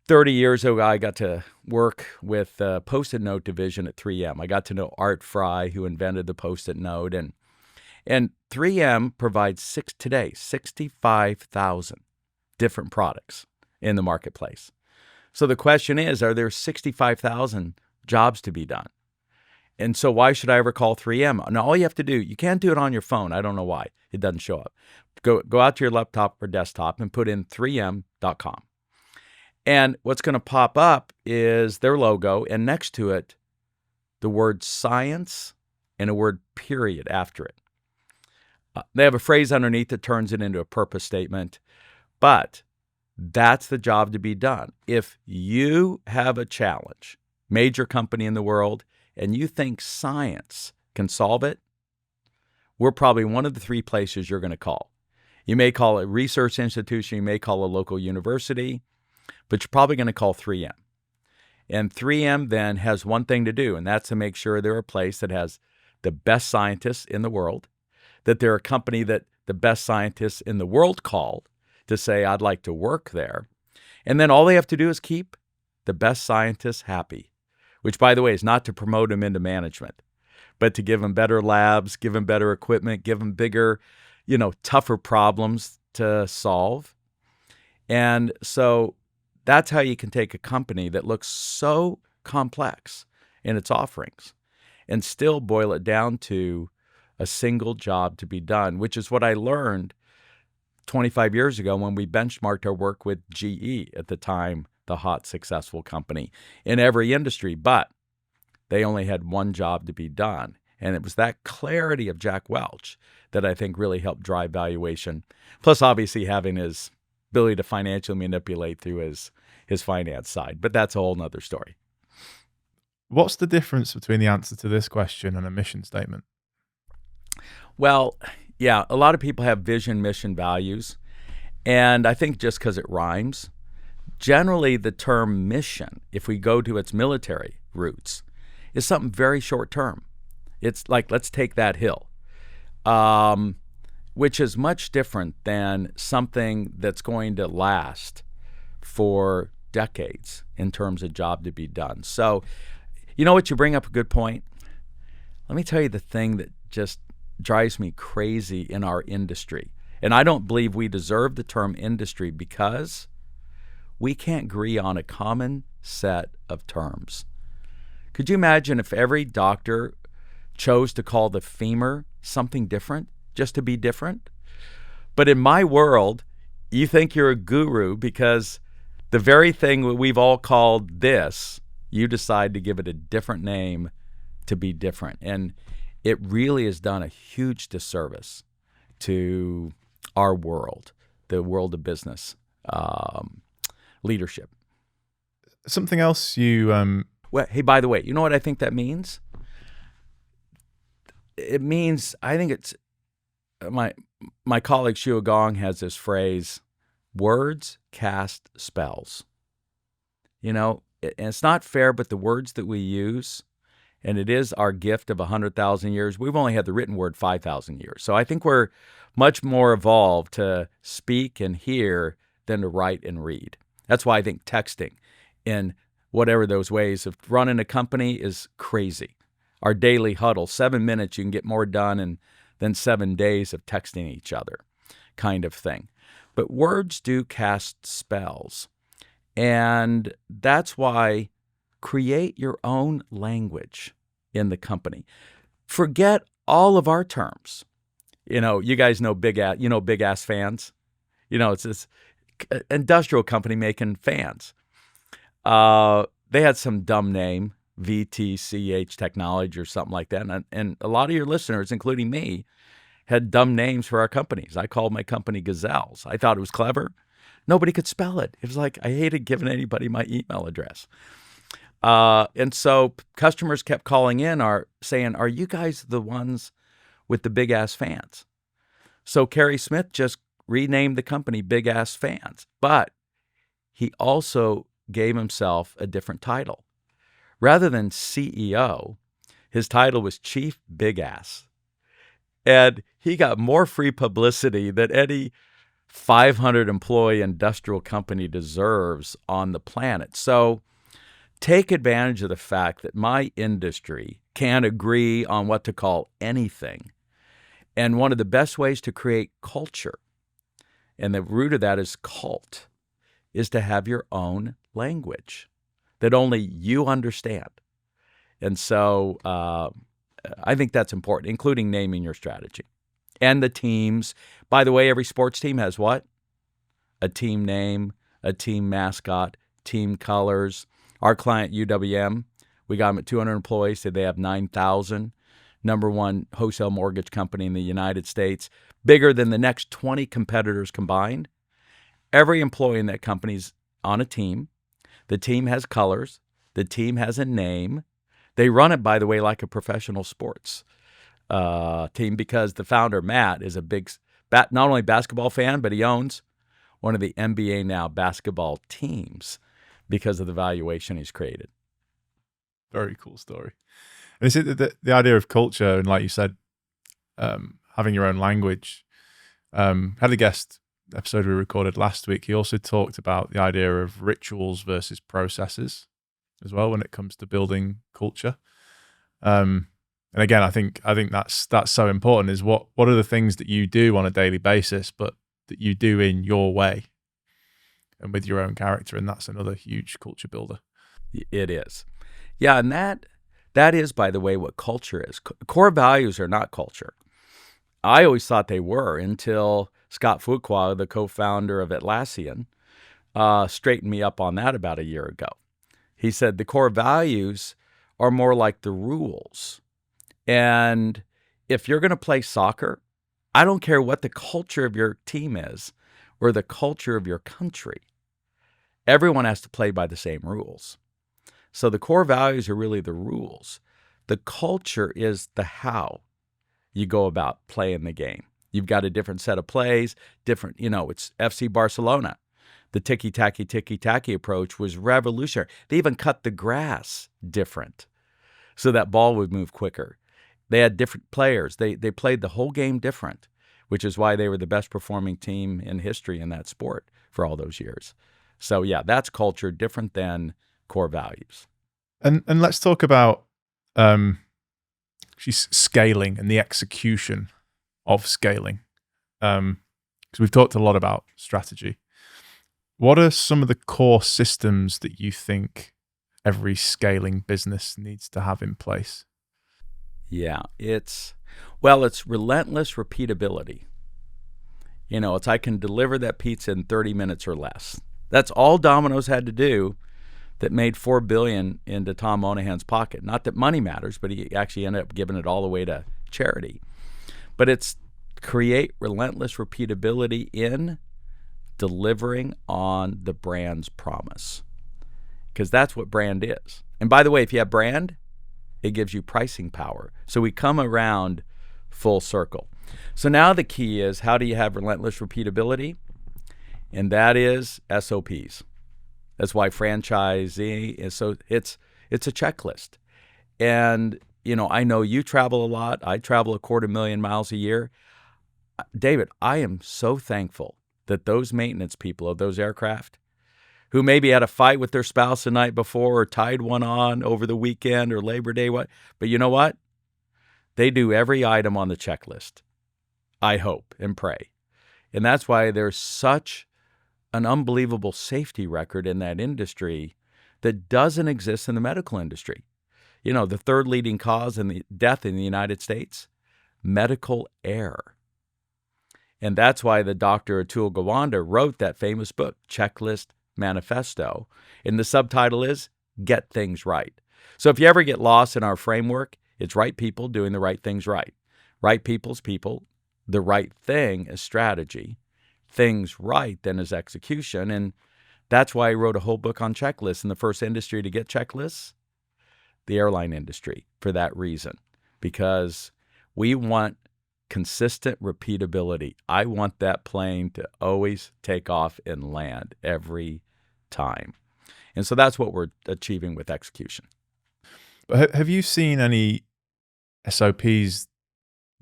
30 years ago, I got to work with the Post-it note division at 3M. I got to know Art Fry, who invented the Post-it note. And 3M provides today 65,000 different products in the marketplace. So the question is, are there 65,000 jobs to be done? And so why should I ever call 3M? Now, all you have to do, you can't do it on your phone. I don't know why. It doesn't show up. Go out to your laptop or desktop and put in 3m.com. And what's going to pop up is their logo, and next to it, the word science and a word period after it. They have a phrase underneath that turns it into a purpose statement, but that's the job to be done. If you have a challenge, major company in the world, and you think science can solve it, we're probably one of the three places you're going to call. You may call a research institution, you may call a local university, but you're probably going to call 3M. And 3M then has one thing to do, and that's to make sure they're a place that has the best scientists in the world, that they're a company that the best scientists in the world call to say, I'd like to work there. And then all they have to do is keep the best scientists happy, which, by the way, is not to promote them into management, but to give them better labs, give them better equipment, give them bigger, tougher problems to solve. And so that's how you can take a company that looks so complex in its offerings and still boil it down to a single job to be done, which is what I learned 25 years ago when we benchmarked our work with GE, at the time the hot, successful company in every industry, but they only had one job to be done. And it was that clarity of Jack Welch that I think really helped drive valuation, plus obviously having his ability to financially manipulate through his finance side. But that's a whole nother story. What's the difference between the answer to this question and a mission statement? Well, yeah, a lot of people have vision, mission, values. And I think just because it rhymes, generally the term mission, if we go to its military roots, is something very short term. It's like, let's take that hill, which is much different than something that's going to last for decades in terms of job to be done. So, you know what, you bring up a good point. Let me tell you the thing that just drives me crazy in our industry. And I don't believe we deserve the term industry because we can't agree on a common set of terms. Could you imagine if every doctor chose to call the femur something different just to be different? But in my world, you think you're a guru because the very thing we've all called this, you decide to give it a different name to be different. And it really has done a huge disservice to our world, the world of business, leadership. Something else you... Well, hey, by the way, you know what I think that means? It means, I think it's, my colleague Xiu Gong has this phrase, words cast spells. And it's not fair, but the words that we use and it is our gift of 100,000 years. We've only had the written word 5,000 years. So I think we're much more evolved to speak and hear than to write and read. That's why I think texting in whatever those ways of running a company is crazy. Our daily huddle, 7 minutes, you can get more done than 7 days of texting each other kind of thing. But words do cast spells. And that's why create your own language in the company. Forget all of our terms. You guys know big ass fans. It's this industrial company making fans. They had some dumb name, VTCH Technology or something like that. And a lot of your listeners, including me, had dumb names for our companies. I called my company Gazelles. I thought it was clever. Nobody could spell it. It was like I hated giving anybody my email address. And so customers kept calling in saying, are you guys the ones with the big ass fans? So Kerry Smith just renamed the company Big Ass Fans, but he also gave himself a different title. Rather than CEO, his title was Chief Big Ass. And he got more free publicity than any 500 employee industrial company deserves on the planet. So take advantage of the fact that my industry can't agree on what to call anything. And one of the best ways to create culture, and the root of that is cult, is to have your own language that only you understand. And so I think that's important, including naming your strategy. And the teams. By the way, every sports team has what? A team name, a team mascot, team colors. Our client, UWM, we got them at 200 employees, so they have 9,000. Number one wholesale mortgage company in the United States, bigger than the next 20 competitors combined. Every employee in that company's on a team. The team has colors. The team has a name. They run it, by the way, like a professional sports team because the founder, Matt, is a big, not only basketball fan, but he owns one of the NBA Now basketball teams because of the valuation he's created. Very cool story. And is it the idea of culture, and like you said, having your own language? Had a guest episode we recorded last week. He also talked about the idea of rituals versus processes as well when it comes to building culture. And again, I think that's so important. Is what are the things that you do on a daily basis, but that you do in your way and with your own character, and that's another huge culture builder. It is, yeah, and that is, by the way, what culture is. Core values are not culture. I always thought they were until Scott Fuqua, the co-founder of Atlassian, straightened me up on that about a year ago. He said the core values are more like the rules. And if you're going to play soccer, I don't care what the culture of your team is or the culture of your country. Everyone has to play by the same rules. So the core values are really the rules. The culture is the how you go about playing the game. You've got a different set of plays, different, it's FC Barcelona. The ticky-tacky approach was revolutionary. They even cut the grass different so that ball would move quicker. They had different players. They played the whole game different, which is why they were the best performing team in history in that sport for all those years. So yeah, that's culture, different than core values. And let's talk about scaling and the execution of scaling. Because we've talked a lot about strategy. What are some of the core systems that you think every scaling business needs to have in place? Yeah, it's relentless repeatability. It's I can deliver that pizza in 30 minutes or less. That's all Domino's had to do that made $4 billion into Tom Monahan's pocket. Not that money matters, but he actually ended up giving it all away to charity. But it's create relentless repeatability in delivering on the brand's promise, because that's what brand is. And by the way, if you have brand, it gives you pricing power. So we come around full circle. So now the key is, how do you have relentless repeatability? And that is SOPs. That's why franchising is so, it's a checklist. And, I know you travel a lot. I travel 250,000 miles a year. David, I am so thankful that those maintenance people of those aircraft who maybe had a fight with their spouse the night before or tied one on over the weekend or Labor Day, but you know what? They do every item on the checklist. I hope and pray. And that's why there's such an unbelievable safety record in that industry that doesn't exist in the medical industry. The third leading cause in the death in the United States, medical error. And that's why the Dr. Atul Gawande wrote that famous book, Checklist Manifesto. And the subtitle is Get Things Right. So if you ever get lost in our framework, it's right people doing the right things right. Right people's people, the right thing is strategy. Things right then is execution. And that's why I wrote a whole book on checklists. And the first industry to get checklists, the airline industry, for that reason. Because we want consistent repeatability. I want that plane to always take off and land every time. And so that's what we're achieving with execution. But have you seen any SOPs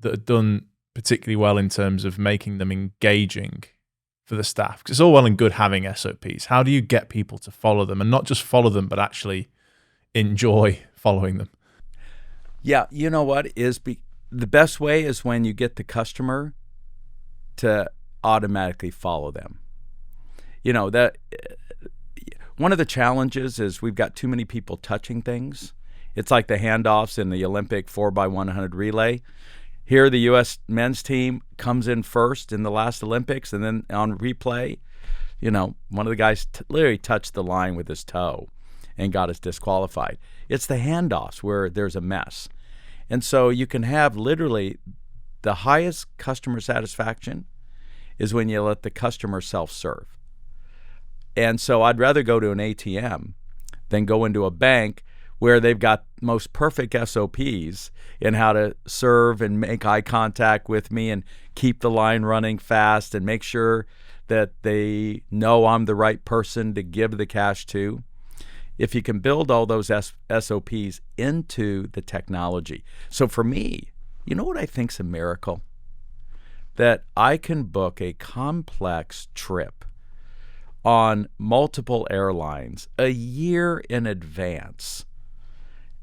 that are done particularly well in terms of making them engaging for the staff? Because it's all well and good having SOPs. How do you get people to follow them, and not just follow them, but actually enjoy following them? Yeah, you know what is the best way is when you get the customer to automatically follow them. That one of the challenges is we've got too many people touching things. It's like the handoffs in the Olympic 4x100 relay. Here, the U.S. men's team comes in first in the last Olympics, and then on replay, one of the guys literally touched the line with his toe and got us disqualified. It's the handoffs where there's a mess. And so you can have literally the highest customer satisfaction is when you let the customer self-serve. And so I'd rather go to an ATM than go into a bank where they've got most perfect SOPs in how to serve and make eye contact with me and keep the line running fast and make sure that they know I'm the right person to give the cash to. If you can build all those SOPs into the technology. So for me, you know what I think's a miracle? That I can book a complex trip on multiple airlines a year in advance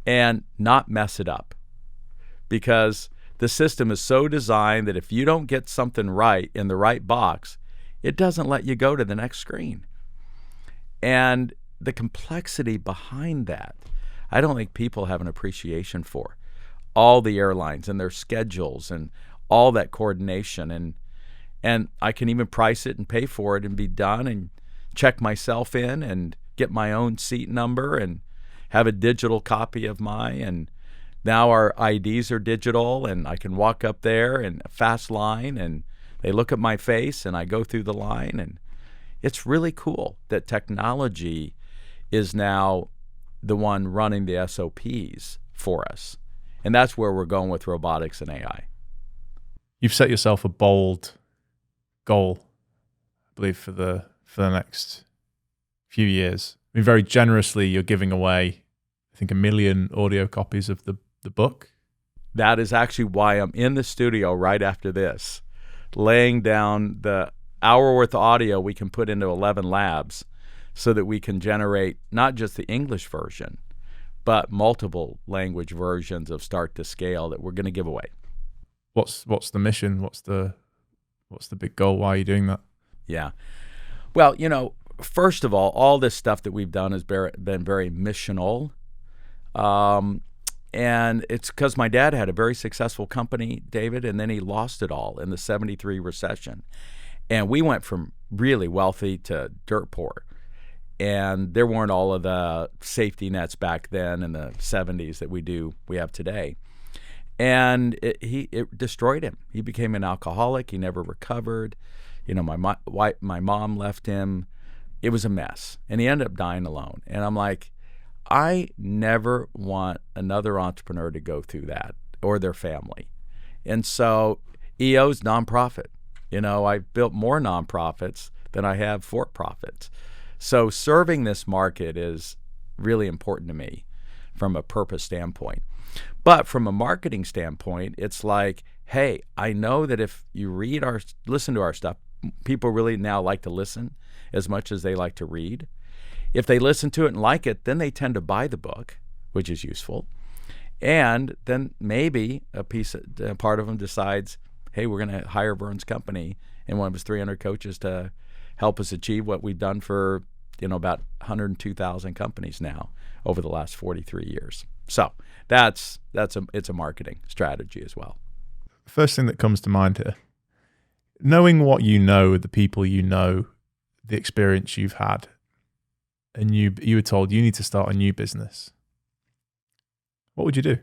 and not mess it up. Because the system is so designed that if you don't get something right in the right box, it doesn't let you go to the next screen. And the complexity behind that, I don't think people have an appreciation for. All the airlines and their schedules and all that coordination. And I can even price it and pay for it and be done and check myself in and get my own seat number and have a digital copy of mine. And now our IDs are digital, and I can walk up there and a fast line, and they look at my face and I go through the line. And it's really cool that technology is now the one running the SOPs for us. And that's where we're going with robotics and AI. You've set yourself a bold goal, I believe, for the next few years. I mean, very generously, you're giving away, I think, 1 million audio copies of the book. That is actually why I'm in the studio right after this, laying down the hour worth of audio we can put into 11 labs so that we can generate not just the English version, but multiple language versions of Start to Scale that we're going to give away. What's the mission? What's the big goal? Why are you doing that? Yeah. Well, first of all this stuff that we've done has been very missional. And it's because my dad had a very successful company, David, and then he lost it all in the 73 recession. And we went from really wealthy to dirt poor. And there weren't all of the safety nets back then in the 70s that we have today. And it destroyed him. He became an alcoholic. He never recovered. My mom left him. It was a mess. And he ended up dying alone. And I'm like, I never want another entrepreneur to go through that, or their family. And so EO's nonprofit. I've built more nonprofits than I have for-profits. So serving this market is really important to me from a purpose standpoint. But from a marketing standpoint, it's like, hey, I know that if you listen to our stuff, people really now like to listen as much as they like to read. If they listen to it and like it, then they tend to buy the book, which is useful. And then maybe a part of them decides, hey, we're going to hire Verne's company and one of his 300 coaches to help us achieve what we've done for about 102,000 companies now over the last 43 years. So it's a marketing strategy as well. First thing that comes to mind here, knowing what you know, the people you know, the experience you've had, and you were told you need to start a new business, what would you do?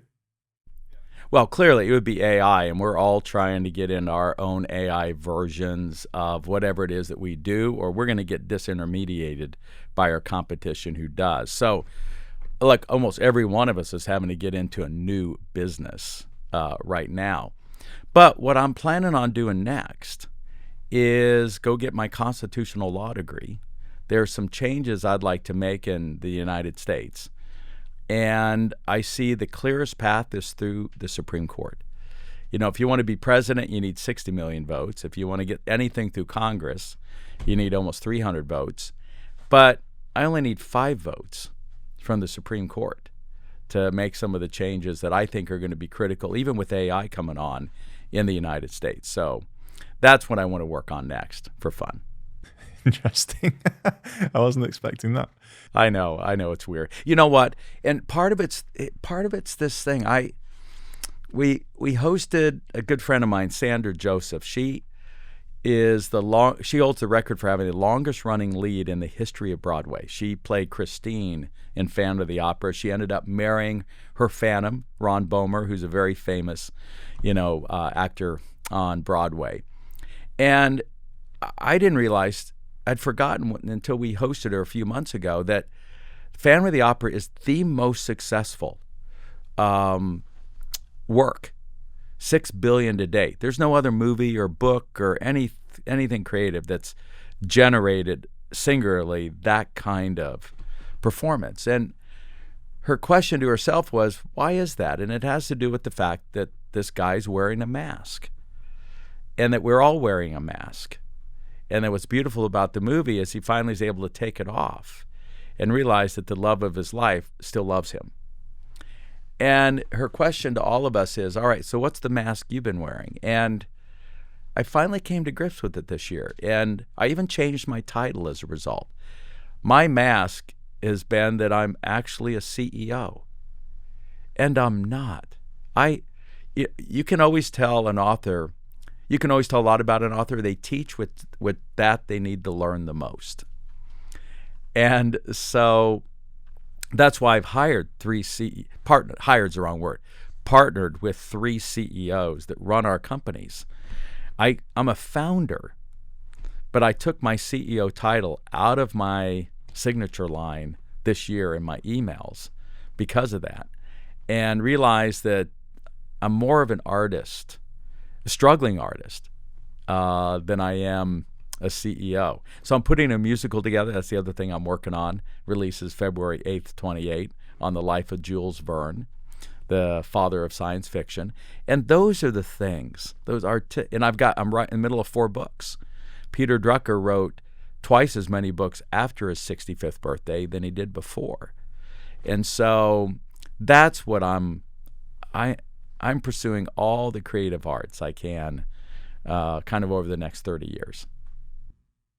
Well, clearly it would be AI, and we're all trying to get in our own AI versions of whatever it is that we do, or we're going to get disintermediated by our competition who does. So, like almost every one of us is having to get into a new business right now. But what I'm planning on doing next is go get my constitutional law degree. There are some changes I'd like to make in the United States. And I see the clearest path is through the Supreme Court. If you want to be president, you need 60 million votes. If you want to get anything through Congress, you need almost 300 votes. But I only need 5 votes from the Supreme Court to make some of the changes that I think are going to be critical, even with AI coming on in the United States. So that's what I want to work on next for fun. Interesting. I wasn't expecting that. I know it's weird. You know what? And part of it's this thing. We hosted a good friend of mine, Sandra Joseph. She holds the record for having the longest running lead in the history of Broadway. She played Christine in Phantom of the Opera. She ended up marrying her Phantom, Ron Boehmer, who's a very famous, actor on Broadway. And I didn't realize, I'd forgotten until we hosted her a few months ago, that Phantom of the Opera is the most successful work, $6 billion to date. There's no other movie or book or anything creative that's generated singularly that kind of performance. And her question to herself was, why is that? And it has to do with the fact that this guy's wearing a mask, and that we're all wearing a mask. And that what's beautiful about the movie is he finally is able to take it off and realize that the love of his life still loves him. And her question to all of us is, all right, so what's the mask you've been wearing? And I finally came to grips with it this year. And I even changed my title as a result. My mask has been that I'm actually a CEO. And I'm not. You can always tell an author, you can always tell a lot about an author. They teach with that they need to learn the most. And so that's why I've hired hired's the wrong word, partnered with 3 CEOs that run our companies. I'm a founder, but I took my CEO title out of my signature line this year in my emails because of that, and realized that I'm more of an artist, a struggling artist, than I am a CEO. So I'm putting a musical together. That's the other thing I'm working on. Releases February 8th, 28, on the life of Jules Verne, the father of science fiction. And those are the things. Those are, and I'm right in the middle of 4 books. Peter Drucker wrote twice as many books after his 65th birthday than he did before. And so that's what I'm pursuing all the creative arts I can kind of over the next 30 years.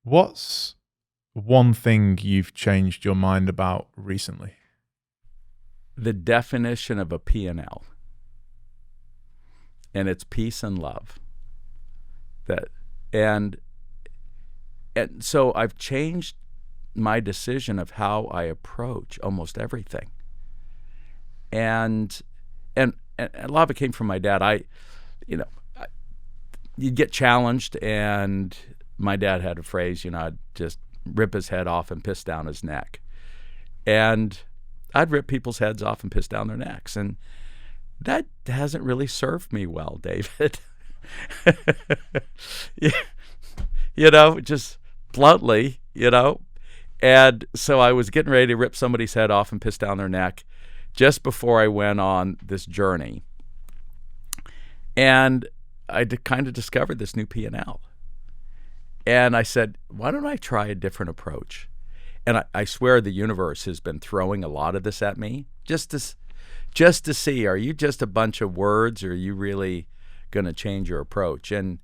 What's one thing you've changed your mind about recently? The definition of a P&L. And it's peace and love. And so I've changed my decision of how I approach almost everything. And a lot of it came from my dad. You'd get challenged, and my dad had a phrase, I'd just rip his head off and piss down his neck. And I'd rip people's heads off and piss down their necks. And that hasn't really served me well, David. Just bluntly, And so I was getting ready to rip somebody's head off and piss down their neck just before I went on this journey. And I kind of discovered this new P&L. And I said, why don't I try a different approach? And I swear the universe has been throwing a lot of this at me just to see, are you just a bunch of words, or are you really going to change your approach? And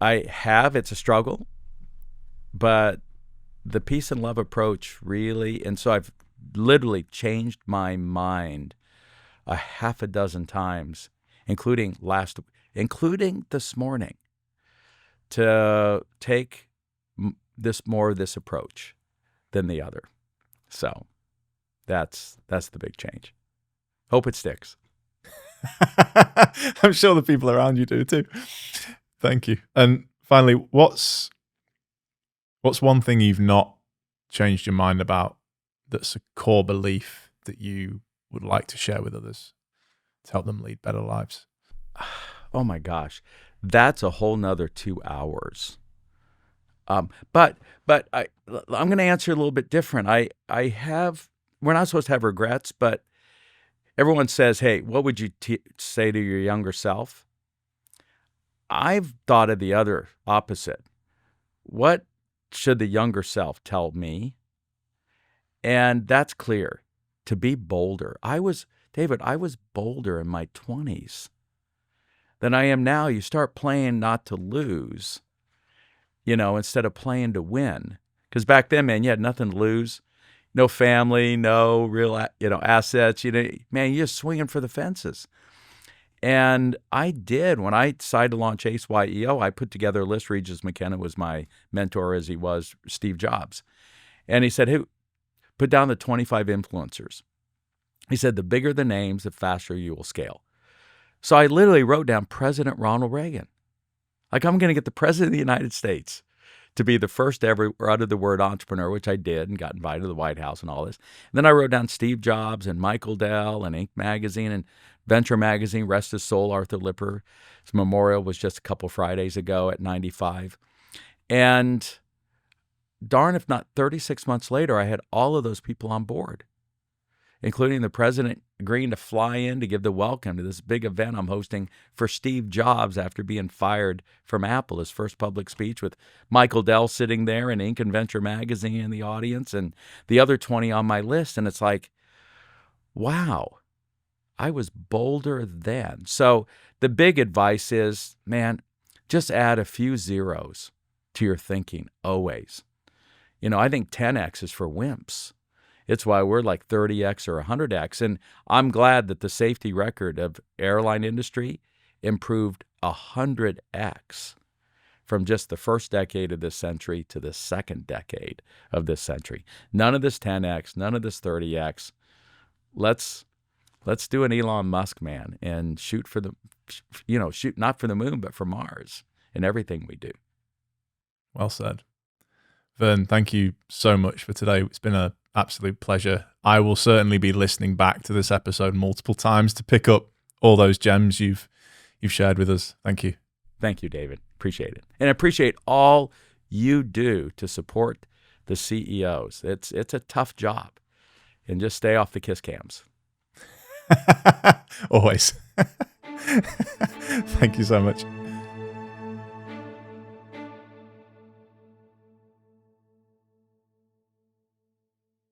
it's a struggle, but the peace and love approach really, and so I've literally changed my mind a half a dozen times, including this morning, to take more of this approach than the other. So that's the big change. Hope it sticks. I'm sure the people around you do too. Thank you. And finally, what's one thing you've not changed your mind about that's a core belief that you would like to share with others to help them lead better lives? Oh my gosh, that's a whole nother 2 hours. But I'm going to answer a little bit different. We're not supposed to have regrets, but everyone says, hey, what would you say to your younger self? I've thought of the other opposite. What should the younger self tell me? And that's clear. To be bolder. David, I was bolder in my 20s than I am now. You start playing not to lose, instead of playing to win. Because back then, man, you had nothing to lose. No family, no real, assets. Man, you're just swinging for the fences. And I did. When I decided to launch Ace YEO, I put together a list. Regis McKenna was my mentor, as he was Steve Jobs. And he said, hey, put down the 25 influencers. He said, the bigger the names, the faster you will scale. So I literally wrote down President Ronald Reagan. Like, I'm going to get the President of the United States to be the first ever utter the word entrepreneur, which I did, and got invited to the White House and all this. And then I wrote down Steve Jobs and Michael Dell and Inc. magazine and Venture magazine, rest his soul, Arthur Lipper. His memorial was just a couple Fridays ago at 95. And darn if not 36 months later, I had all of those people on board, including the president agreeing to fly in to give the welcome to this big event I'm hosting for Steve Jobs after being fired from Apple, his first public speech, with Michael Dell sitting there and Inc. and Venture magazine in the audience and the other 20 on my list. And it's like, wow, I was bolder then. So the big advice is, man, just add a few zeros to your thinking always. I think 10x is for wimps. It's why we're like 30x or 100x. And I'm glad that the safety record of airline industry improved 100x from just the first decade of this century to the second decade of this century. None of this 10x, none of this 30x. Let's do an Elon Musk, man, and shoot not for the moon, but for Mars in everything we do. Well said. Verne, thank you so much for today. It's been an absolute pleasure. I will certainly be listening back to this episode multiple times to pick up all those gems you've shared with us. Thank you. Thank you, David. Appreciate it. And I appreciate all you do to support the CEOs. It's a tough job. And just stay off the kiss cams. Always. Thank you so much.